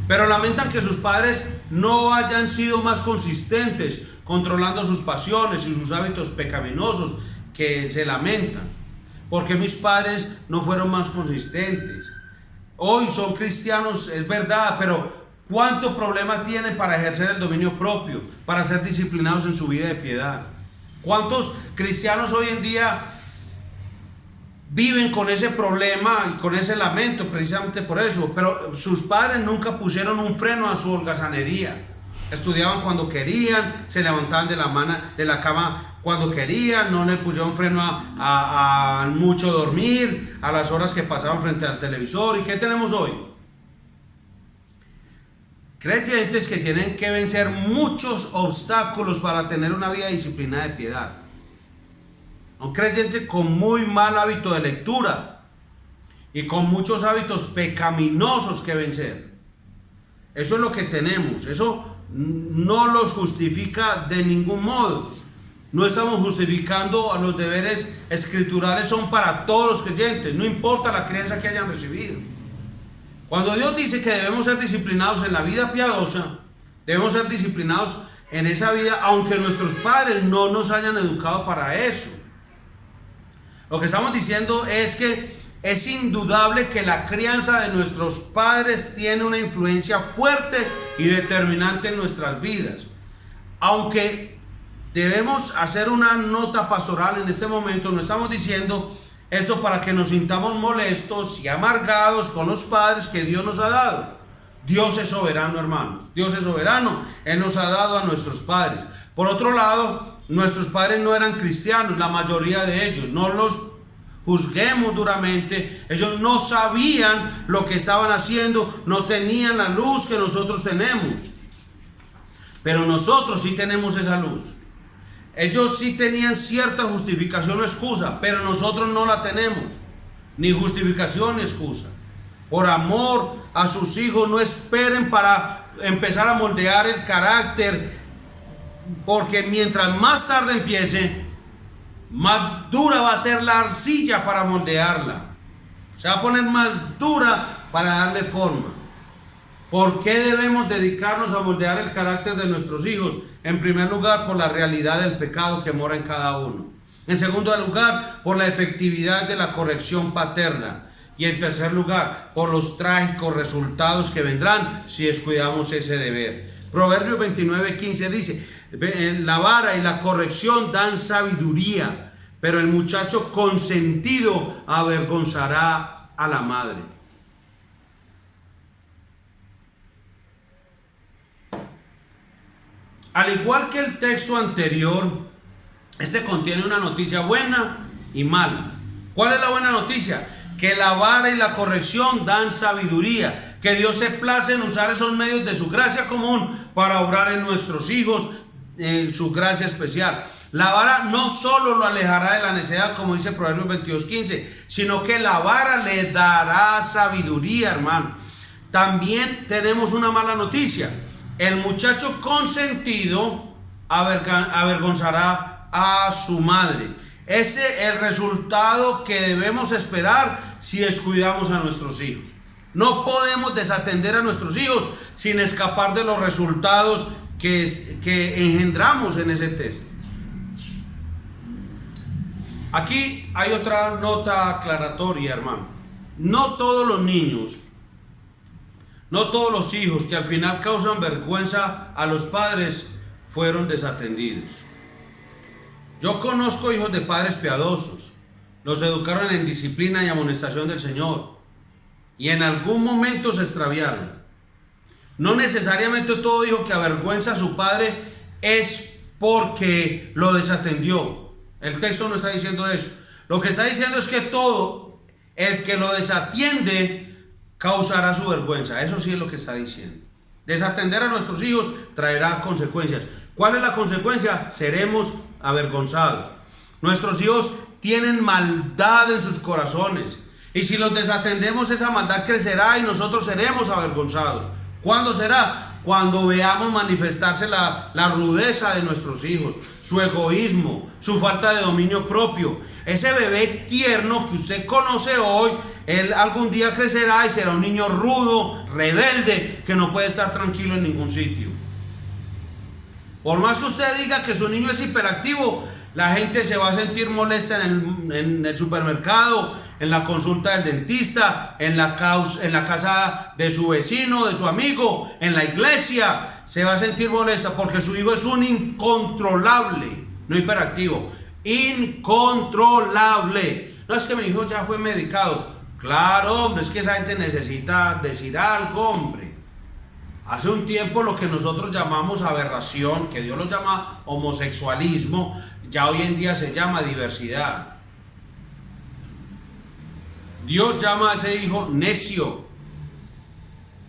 pero lamentan que sus padres no hayan sido más consistentes, controlando sus pasiones y sus hábitos pecaminosos, que se lamentan? Porque mis padres no fueron más consistentes. Hoy son cristianos, es verdad, pero ¿cuánto problema tienen para ejercer el dominio propio, para ser disciplinados en su vida de piedad? ¿Cuántos cristianos hoy en día viven con ese problema y con ese lamento precisamente por eso? Pero sus padres nunca pusieron un freno a su holgazanería. Estudiaban cuando querían, se levantaban de la cama cuando querían, no le pusieron freno a mucho dormir, a las horas que pasaban frente al televisor. ¿Y qué tenemos hoy? Creyentes que tienen que vencer muchos obstáculos para tener una vida disciplinada de piedad. Un creyente con muy mal hábito de lectura y con muchos hábitos pecaminosos que vencer. Eso es lo que tenemos. Eso no los justifica de ningún modo. No estamos justificando a los deberes escriturales, son para todos los creyentes, no importa la crianza que hayan recibido. Cuando Dios dice que debemos ser disciplinados en la vida piadosa, debemos ser disciplinados en esa vida, aunque nuestros padres no nos hayan educado para eso. Lo que estamos diciendo es que es indudable que la crianza de nuestros padres tiene una influencia fuerte y determinante en nuestras vidas. Aunque debemos hacer una nota pastoral en este momento, no estamos diciendo eso para que nos sintamos molestos y amargados con los padres que Dios nos ha dado. Dios es soberano, hermanos. Dios es soberano. Él nos ha dado a nuestros padres. Por otro lado, nuestros padres no eran cristianos, la mayoría de ellos. No los juzguemos duramente. Ellos no sabían lo que estaban haciendo, no tenían la luz que nosotros tenemos. Pero nosotros sí tenemos esa luz. Ellos sí tenían cierta justificación o excusa, pero nosotros no la tenemos. Ni justificación ni excusa. Por amor a sus hijos, no esperen para empezar a moldear el carácter, porque mientras más tarde empiece, más dura va a ser la arcilla para moldearla. Se va a poner más dura para darle forma. ¿Por qué debemos dedicarnos a moldear el carácter de nuestros hijos? En primer lugar, por la realidad del pecado que mora en cada uno. En segundo lugar, por la efectividad de la corrección paterna. Y en tercer lugar, por los trágicos resultados que vendrán si descuidamos ese deber. Proverbios 29:15 dice: la vara y la corrección dan sabiduría, pero el muchacho consentido avergonzará a la madre. Al igual que el texto anterior, este contiene una noticia buena y mala. ¿Cuál es la buena noticia? Que la vara y la corrección dan sabiduría, que Dios se place en usar esos medios de su gracia común para obrar en nuestros hijos su gracia especial. La vara no solo lo alejará de la necedad, como dice Proverbios 22:15, sino que la vara le dará sabiduría, hermano. También tenemos una mala noticia. El muchacho consentido avergonzará a su madre. Ese es el resultado que debemos esperar si descuidamos a nuestros hijos. No podemos desatender a nuestros hijos sin escapar de los resultados que engendramos en ese texto. Aquí hay otra nota aclaratoria, hermano. No todos los niños, no todos los hijos que al final causan vergüenza a los padres fueron desatendidos. Yo conozco hijos de padres piadosos, los educaron en disciplina y amonestación del Señor, y en algún momento se extraviaron. No necesariamente todo hijo que avergüenza a su padre es porque lo desatendió. El texto no está diciendo eso. Lo que está diciendo es que todo el que lo desatiende causará su vergüenza. Eso sí es lo que está diciendo. Desatender a nuestros hijos traerá consecuencias. ¿Cuál es la consecuencia? Seremos avergonzados. Nuestros hijos tienen maldad en sus corazones, y si los desatendemos, esa maldad crecerá y nosotros seremos avergonzados. ¿Cuándo será? Cuando veamos manifestarse la rudeza de nuestros hijos, su egoísmo, su falta de dominio propio. Ese bebé tierno que usted conoce hoy, él algún día crecerá y será un niño rudo, rebelde, que no puede estar tranquilo en ningún sitio. Por más que usted diga que su niño es hiperactivo, la gente se va a sentir molesta en el supermercado, en la consulta del dentista, en la casa de su vecino, de su amigo, en la iglesia. Se va a sentir molesta porque su hijo es un incontrolable, no hiperactivo, incontrolable. No es que mi hijo ya fue medicado. Claro, hombre, es que esa gente necesita decir algo, hombre. Hace un tiempo lo que nosotros llamamos aberración, que Dios lo llama homosexualismo, ya hoy en día se llama diversidad. Dios llama a ese hijo necio,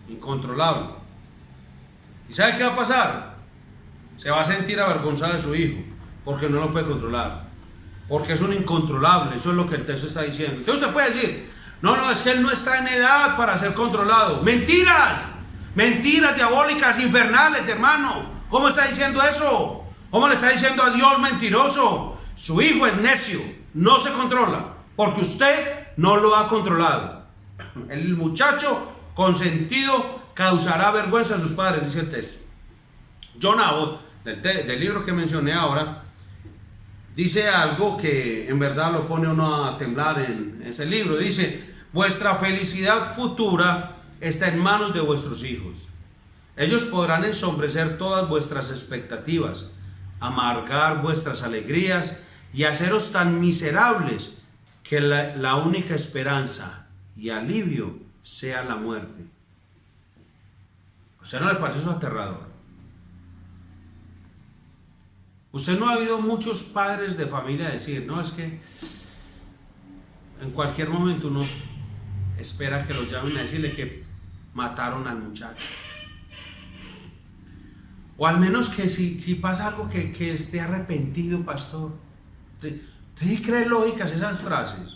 incontrolable. ¿Y sabe qué va a pasar? Se va a sentir avergonzado de su hijo, porque no lo puede controlar, porque es un incontrolable. Eso es lo que el texto está diciendo. Entonces usted puede decir, no, es que él no está en edad para ser controlado. ¡Mentiras! Mentiras diabólicas, infernales, hermano. ¿Cómo está diciendo eso? ¿Cómo le está diciendo a Dios mentiroso? Su hijo es necio, no se controla, porque usted no lo ha controlado. El muchacho consentido causará vergüenza a sus padres, dice el texto. John Abbott, del libro que mencioné ahora, dice algo que en verdad lo pone uno a temblar en ese libro. Dice: vuestra felicidad futura está en manos de vuestros hijos. Ellos podrán ensombrecer todas vuestras expectativas, amargar vuestras alegrías y haceros tan miserables que la única esperanza y alivio sea la muerte. ¿A usted no le parece eso aterrador? Usted no ha oído muchos padres de familia decir, no, es que en cualquier momento uno espera que lo llamen a decirle que mataron al muchacho. O al menos que si pasa algo que esté arrepentido, pastor. ¿Usted cree lógicas esas frases?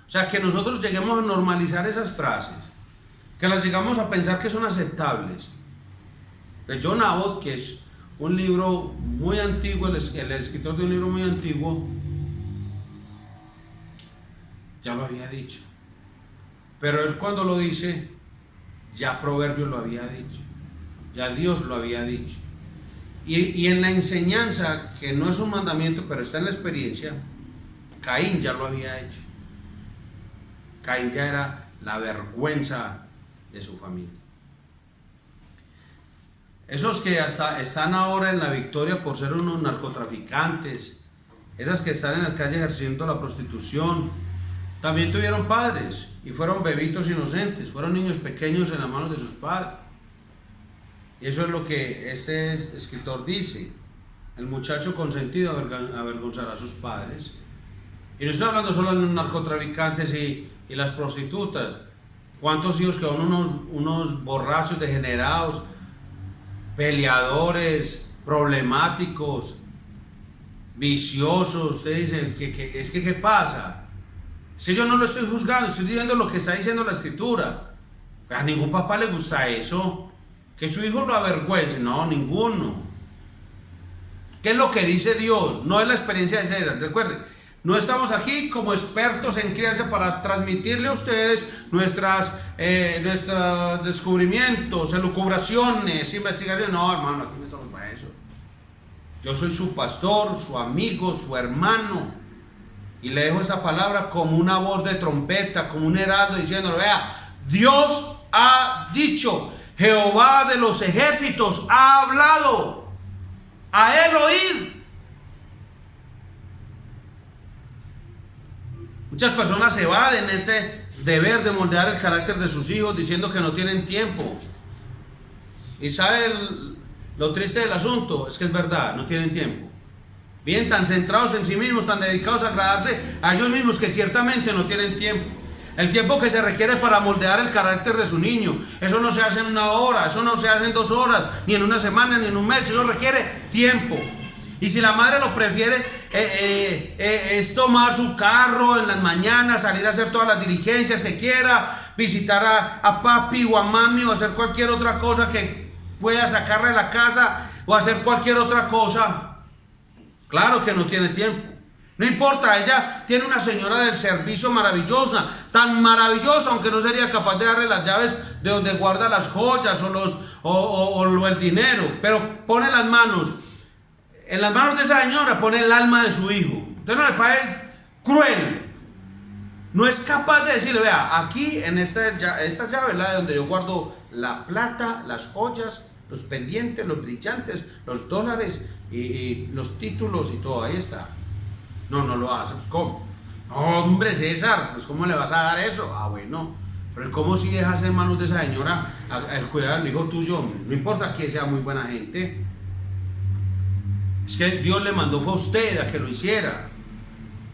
O sea, que nosotros lleguemos a normalizar esas frases, que las llegamos a pensar que son aceptables. De John Abbott, que es un libro muy antiguo, el escritor de un libro muy antiguo, ya lo había dicho. Pero él cuando lo dice, ya Proverbios lo había dicho, ya Dios lo había dicho. Y en la enseñanza, que no es un mandamiento, pero está en la experiencia, Caín ya lo había hecho. Caín ya era la vergüenza de su familia. Esos que hasta están ahora en la victoria por ser unos narcotraficantes, esas que están en la calle ejerciendo la prostitución, también tuvieron padres y fueron bebitos inocentes, fueron niños pequeños en las manos de sus padres. Y eso es lo que este escritor dice: el muchacho consentido avergonzará a sus padres. Y no estoy hablando solo de los narcotraficantes y las prostitutas. ¿Cuántos hijos que son unos borrachos degenerados, peleadores, problemáticos, viciosos? Usted dice, ¿qué pasa? Si yo no lo estoy juzgando, estoy diciendo lo que está diciendo la Escritura. A ningún papá le gusta eso, que su hijo lo avergüence. No, ninguno. ¿Qué es lo que dice Dios? No es la experiencia de César. Recuerden, no estamos aquí como expertos en crianza para transmitirle a ustedes nuestros descubrimientos, elucubraciones, investigaciones. No, hermano, aquí no estamos para eso. Yo soy su pastor, su amigo, su hermano, y le dejo esa palabra como una voz de trompeta, como un heraldo diciéndole: vea, Dios ha dicho, Jehová de los ejércitos ha hablado, a él oíd. Muchas personas se evaden ese deber de moldear el carácter de sus hijos diciendo que no tienen tiempo. Y sabe lo triste del asunto, es que es verdad, no tienen tiempo. Bien, tan centrados en sí mismos, tan dedicados a agradarse a ellos mismos, que ciertamente no tienen tiempo. El tiempo que se requiere para moldear el carácter de su niño, eso no se hace en una hora, eso no se hace en 2 horas, ni en una semana, ni en un mes. Eso requiere tiempo. Y si la madre lo prefiere, es tomar su carro en las mañanas, salir a hacer todas las diligencias que quiera, visitar a papi o a mami, o hacer cualquier otra cosa que pueda sacarle de la casa, o hacer cualquier otra cosa, claro que no tiene tiempo. No importa, ella tiene una señora del servicio maravillosa, tan maravillosa, aunque no sería capaz de darle las llaves de donde guarda las joyas o el dinero, pero pone las manos, en las manos de esa señora pone el alma de su hijo. ¿Usted no le parece cruel? No es capaz de decirle: vea, aquí en esta llave, la de donde yo guardo la plata, las joyas, los pendientes, los brillantes, los dólares y los títulos y todo, ahí está. No lo hace. Pues, ¿cómo? No, hombre, César, pues ¿cómo le vas a dar eso? Ah, bueno, Pero ¿cómo si dejas en manos de esa señora el cuidado del hijo tuyo, hombre? No importa que sea muy buena gente. Es que Dios le mandó fue a usted a que lo hiciera,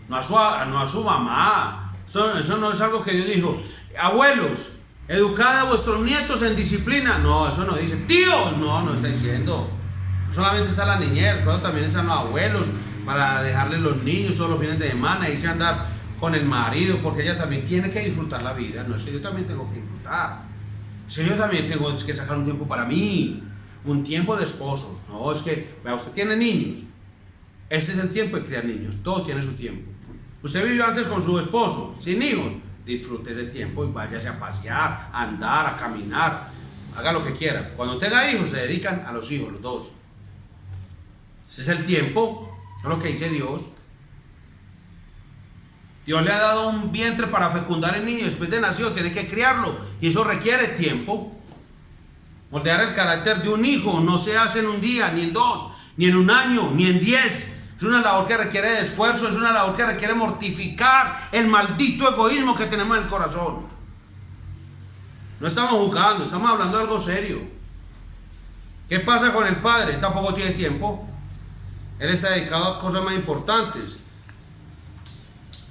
no a su mamá. Eso no es algo que Dios dijo. Abuelos, educad a vuestros nietos en disciplina. No, eso no dice. Tíos, no está diciendo. No solamente está la niñez, pero también están los abuelos para dejarle los niños todos los fines de semana, irse a andar con el marido, porque ella también tiene que disfrutar la vida. No es que yo también tengo que disfrutar. Es que yo también tengo que sacar un tiempo para mí, un tiempo de esposos. No, es que, vea, usted tiene niños. Este es el tiempo de criar niños. Todo tiene su tiempo. Usted vivió antes con su esposo, sin hijos. Disfrute ese tiempo y váyase a pasear, a andar, a caminar. Haga lo que quiera. Cuando tenga hijos, se dedican a los hijos, los dos. Ese es el tiempo. Es lo que dice Dios. Dios le ha dado un vientre para fecundar el niño y después de nacido tiene que criarlo. Y eso requiere tiempo. Moldear el carácter de un hijo no se hace en un día, ni en 2, ni en un año, ni en 10. Es una labor que requiere de esfuerzo, es una labor que requiere mortificar el maldito egoísmo que tenemos en el corazón. No estamos jugando, estamos hablando de algo serio. ¿Qué pasa con el padre? Tampoco tiene tiempo. Él está dedicado a cosas más importantes.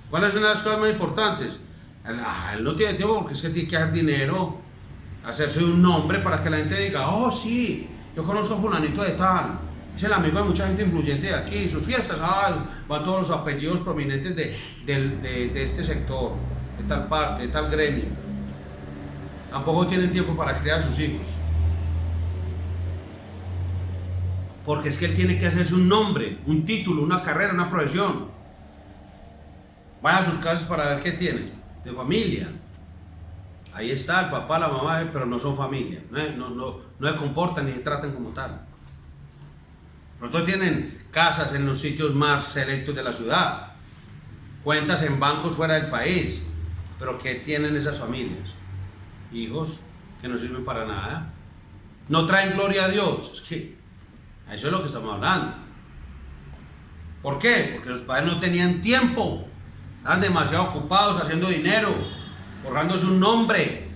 ¿Cuáles son las cosas más importantes? Él no tiene tiempo porque es que tiene que dar dinero, hacerse un nombre para que la gente diga, oh sí, yo conozco a fulanito de tal, es el amigo de mucha gente influyente de aquí, sus fiestas, van todos los apellidos prominentes de este sector, de tal parte, de tal gremio. Tampoco tienen tiempo para criar a sus hijos. Porque es que él tiene que hacerse un nombre, un título, una carrera, una profesión. Vaya a sus casas para ver qué tienen, de familia. Ahí está el papá, la mamá, pero no son familia. No se comportan ni se tratan como tal. Pronto tienen casas en los sitios más selectos de la ciudad, cuentas en bancos fuera del país, pero ¿qué tienen esas familias? Hijos que no sirven para nada. No traen gloria a Dios. Es que eso es lo que estamos hablando. ¿Por qué? Porque sus padres no tenían tiempo. Estaban demasiado ocupados haciendo dinero, forjándose un nombre.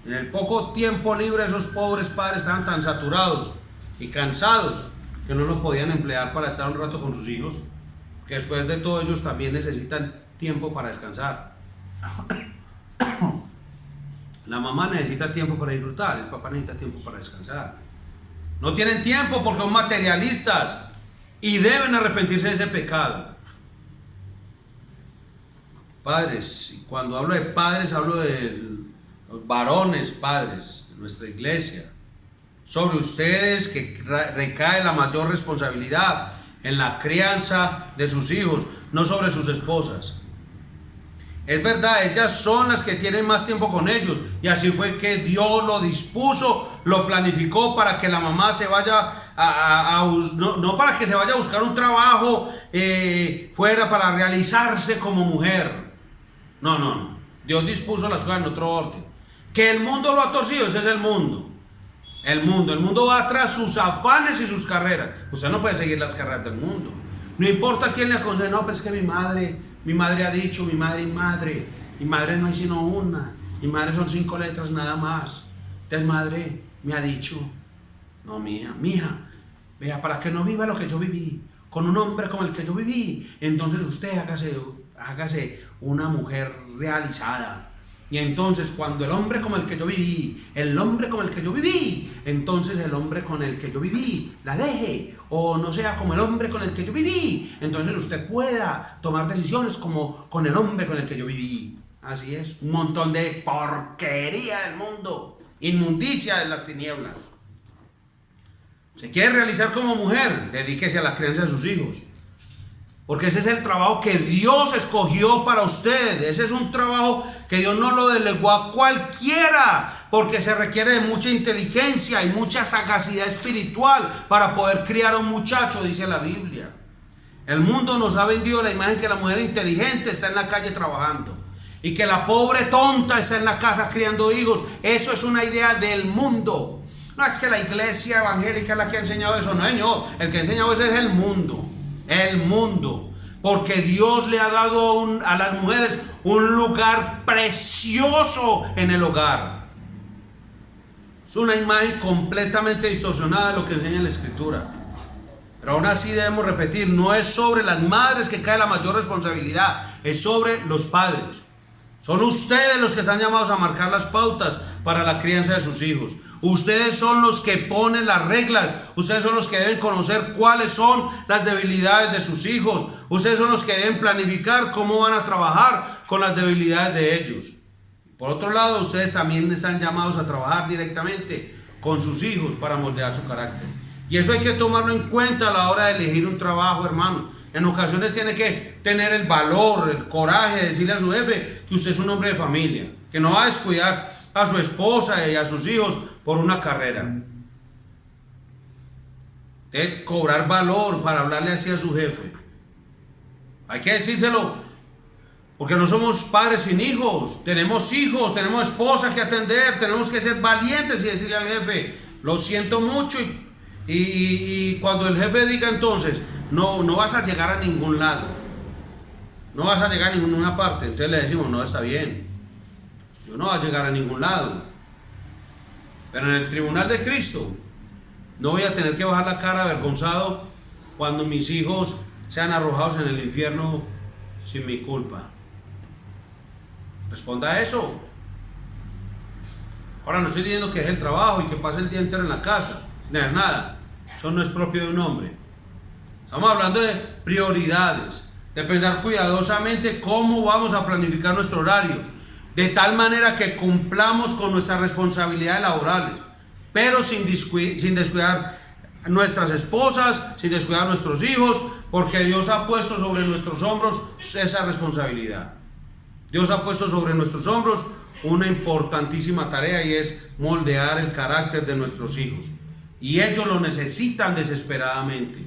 En el poco tiempo libre esos pobres padres estaban tan saturados y cansados que no lo podían emplear para estar un rato con sus hijos, que después de todo ellos también necesitan tiempo para descansar. La mamá necesita tiempo para disfrutar, el papá necesita tiempo para descansar. No tienen tiempo porque son materialistas y deben arrepentirse de ese pecado. Padres, y cuando hablo de padres, hablo de los varones padres de nuestra iglesia. Sobre ustedes que recae la mayor responsabilidad en la crianza de sus hijos, no sobre sus esposas. Es verdad, ellas son las que tienen más tiempo con ellos, y así fue que Dios lo dispuso, lo planificó para que la mamá se vaya no para que se vaya a buscar un trabajo fuera para realizarse como mujer. No. Dios dispuso las cosas en otro orden. Que el mundo lo ha torcido, ese es el mundo. El mundo va tras sus afanes y sus carreras. Usted no puede seguir las carreras del mundo. No importa quién le aconseje, no, pero es que mi madre ha dicho, mi madre no hay sino una, mi madre son 5 letras nada más. Entonces madre me ha dicho, no mija, vea, para que no viva lo que yo viví, con un hombre como el que yo viví, entonces usted hágase una mujer realizada. Y entonces cuando el hombre como el que yo viví, entonces el hombre con el que yo viví la deje, o no sea como el hombre con el que yo viví, entonces usted pueda tomar decisiones como con el hombre con el que yo viví. Así es, un montón de porquería del mundo, inmundicia de las tinieblas. ¿Se quiere realizar como mujer? Dedíquese a la crianza de sus hijos. Porque ese es el trabajo que Dios escogió para usted. Ese es un trabajo que Dios no lo delegó a cualquiera, porque se requiere de mucha inteligencia y mucha sagacidad espiritual para poder criar a un muchacho, dice la Biblia. El mundo nos ha vendido la imagen que la mujer inteligente está en la calle trabajando y que la pobre tonta está en la casa criando hijos. Eso es una idea del mundo. No es que la iglesia evangélica es la que ha enseñado eso. No, señor, el que ha enseñado eso es el mundo. El mundo. porque Dios le ha dado a las mujeres un lugar precioso en el hogar. Es una imagen completamente distorsionada de lo que enseña la Escritura. Pero aún así debemos repetir, no es sobre las madres que cae la mayor responsabilidad, es sobre los padres. Son ustedes los que están llamados a marcar las pautas para la crianza de sus hijos. Ustedes son los que ponen las reglas. Ustedes son los que deben conocer cuáles son las debilidades de sus hijos. Ustedes son los que deben planificar cómo van a trabajar con las debilidades de ellos. Por otro lado, ustedes también están llamados a trabajar directamente con sus hijos para moldear su carácter. Y eso hay que tomarlo en cuenta a la hora de elegir un trabajo, hermano. En ocasiones tiene que tener el valor, el coraje de decirle a su jefe que usted es un hombre de familia, que no va a descuidar a su esposa y a sus hijos por una carrera. Debe cobrar valor para hablarle así a su jefe. Hay que decírselo, porque no somos padres sin hijos, tenemos esposas que atender, tenemos que ser valientes y decirle al jefe, lo siento mucho, y cuando el jefe diga entonces, no vas a llegar a ningún lado, no vas a llegar a ninguna parte, entonces le decimos, no, está bien, yo no voy a llegar a ningún lado, pero en el tribunal de Cristo no voy a tener que bajar la cara avergonzado cuando mis hijos sean arrojados en el infierno sin mi culpa. Responda a eso. Ahora no estoy diciendo que deje el trabajo y que pase el día entero en la casa, nada, eso no es propio de un hombre. Estamos hablando de prioridades, de pensar cuidadosamente cómo vamos a planificar nuestro horario, de tal manera que cumplamos con nuestras responsabilidades laborales, pero sin descuidar nuestras esposas, sin descuidar a nuestros hijos, porque Dios ha puesto sobre nuestros hombros esa responsabilidad. Dios ha puesto sobre nuestros hombros una importantísima tarea, y es moldear el carácter de nuestros hijos. Y ellos lo necesitan desesperadamente.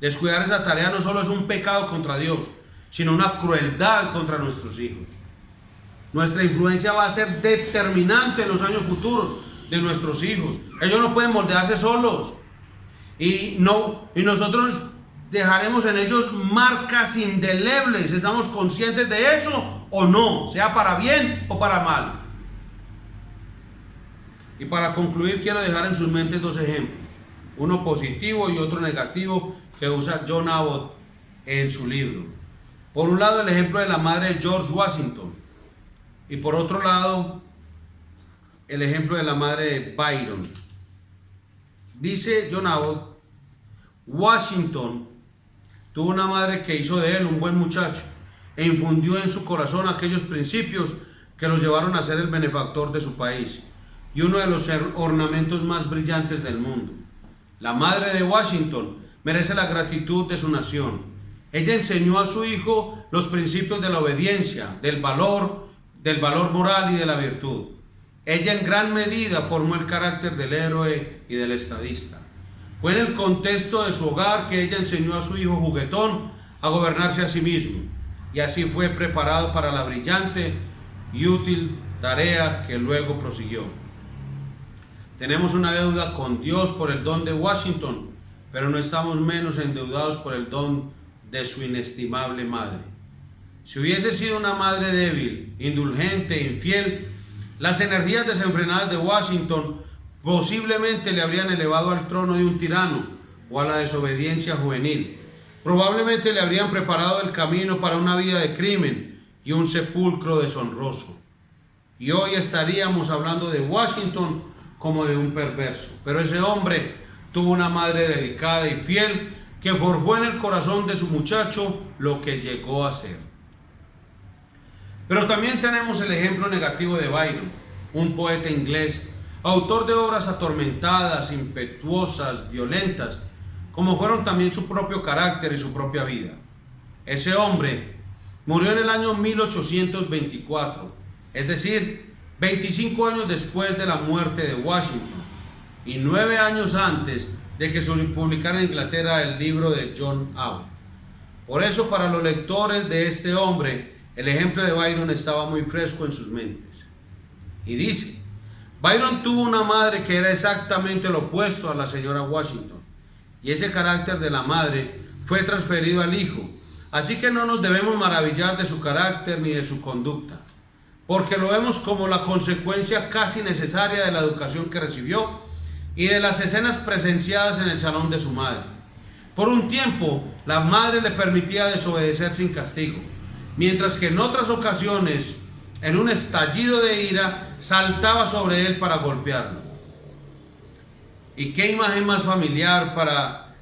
Descuidar esa tarea no solo es un pecado contra Dios, sino una crueldad contra nuestros hijos. Nuestra influencia va a ser determinante en los años futuros de nuestros hijos. Ellos no pueden moldearse solos. Y nosotros dejaremos en ellos marcas indelebles. ¿Estamos conscientes de eso o no? Sea para bien o para mal. Y para concluir, quiero dejar en sus mentes dos ejemplos, uno positivo y otro negativo, que usa John Abbott en su libro. Por un lado, el ejemplo de la madre de George Washington, y por otro lado, el ejemplo de la madre de Byron. Dice John Abbott: Washington tuvo una madre que hizo de él un buen muchacho e infundió en su corazón aquellos principios que los llevaron a ser el benefactor de su país y uno de los ornamentos más brillantes del mundo. La madre de Washington merece la gratitud de su nación. Ella enseñó a su hijo los principios de la obediencia, del valor moral y de la virtud. Ella en gran medida formó el carácter del héroe y del estadista. Fue en el contexto de su hogar que ella enseñó a su hijo juguetón a gobernarse a sí mismo, y así fue preparado para la brillante y útil tarea que luego prosiguió. Tenemos una deuda con Dios por el don de Washington, pero no estamos menos endeudados por el don de su inestimable madre. Si hubiese sido una madre débil, indulgente e infiel, las energías desenfrenadas de Washington posiblemente le habrían elevado al trono de un tirano o a la desobediencia juvenil. Probablemente le habrían preparado el camino para una vida de crimen y un sepulcro deshonroso. Y hoy estaríamos hablando de Washington como de un perverso. Pero ese hombre tuvo una madre dedicada y fiel que forjó en el corazón de su muchacho lo que llegó a ser. Pero también tenemos el ejemplo negativo de Byron, un poeta inglés, autor de obras atormentadas, impetuosas, violentas, como fueron también su propio carácter y su propia vida. Ese hombre murió en el año 1824, es decir, 25 años después de la muerte de Washington y 9 años antes de que se publicara en Inglaterra el libro de John Abbott. Por eso, para los lectores de este hombre, el ejemplo de Byron estaba muy fresco en sus mentes. Y dice: Byron tuvo una madre que era exactamente lo opuesto a la señora Washington, y ese carácter de la madre fue transferido al hijo, Así que no nos debemos maravillar de su carácter ni de su conducta, porque lo vemos como la consecuencia casi necesaria de la educación que recibió y de las escenas presenciadas en el salón de su madre. Por un tiempo, la madre le permitía desobedecer sin castigo, mientras que en otras ocasiones, en un estallido de ira, saltaba sobre él para golpearlo. ¿Y qué imagen más familiar para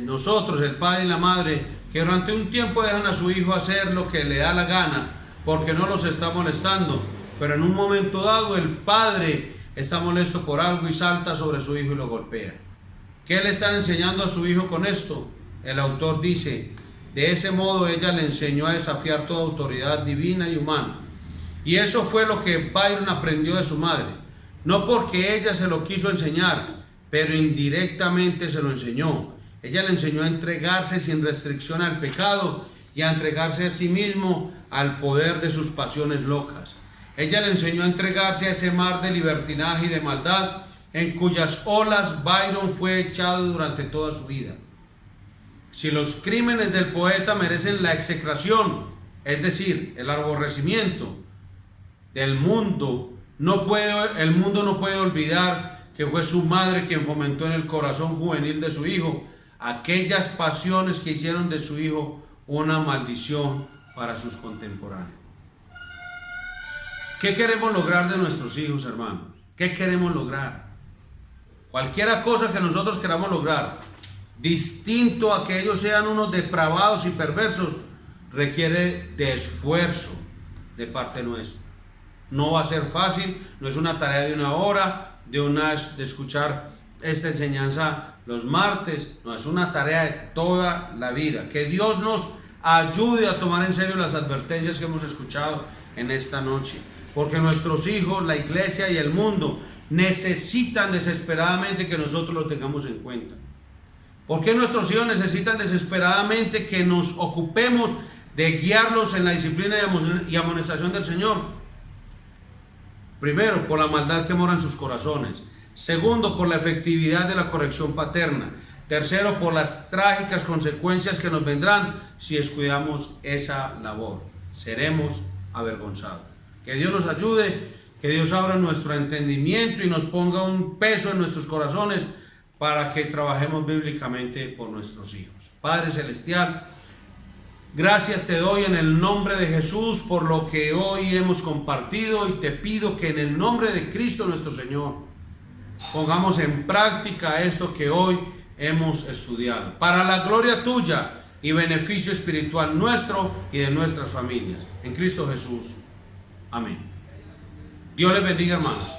nosotros, el padre y la madre, que durante un tiempo dejan a su hijo hacer lo que le da la gana porque no los está molestando, pero en un momento dado el padre está molesto por algo y salta sobre su hijo y lo golpea? ¿Qué le están enseñando a su hijo con esto? El autor dice: de ese modo ella le enseñó a desafiar toda autoridad divina y humana. Y eso fue lo que Byron aprendió de su madre, no porque ella se lo quiso enseñar, pero indirectamente se lo enseñó. Ella le enseñó a entregarse sin restricción al pecado y a entregarse a sí mismo al poder de sus pasiones locas. Ella le enseñó a entregarse a ese mar de libertinaje y de maldad en cuyas olas Byron fue echado durante toda su vida. Si los crímenes del poeta merecen la execración, es decir, el aborrecimiento del mundo, el mundo no puede olvidar que fue su madre quien fomentó en el corazón juvenil de su hijo aquellas pasiones que hicieron de su hijo una maldición para sus contemporáneos. ¿Qué queremos lograr de nuestros hijos, hermanos? ¿Qué queremos lograr? Cualquiera cosa que nosotros queramos lograr, distinto a que ellos sean unos depravados y perversos, requiere de esfuerzo de parte nuestra. No va a ser fácil, no es una tarea de una hora, de escuchar esta enseñanza los martes, no, es una tarea de toda la vida. Que Dios nos ayude a tomar en serio las advertencias que hemos escuchado en esta noche, porque nuestros hijos, la iglesia y el mundo necesitan desesperadamente que nosotros lo tengamos en cuenta. ¿Por qué nuestros hijos necesitan desesperadamente que nos ocupemos de guiarlos en la disciplina y amonestación del Señor? Primero, por la maldad que mora en sus corazones. Segundo, por la efectividad de la corrección paterna. Tercero, por las trágicas consecuencias que nos vendrán si descuidamos esa labor. Seremos avergonzados. Que Dios nos ayude, que Dios abra nuestro entendimiento y nos ponga un peso en nuestros corazones para que trabajemos bíblicamente por nuestros hijos. Padre Celestial, gracias te doy en el nombre de Jesús por lo que hoy hemos compartido, y te pido que en el nombre de Cristo nuestro Señor pongamos en práctica esto que hoy hemos estudiado, para la gloria tuya y beneficio espiritual nuestro y de nuestras familias. En Cristo Jesús. Amén. Dios les bendiga, hermanos.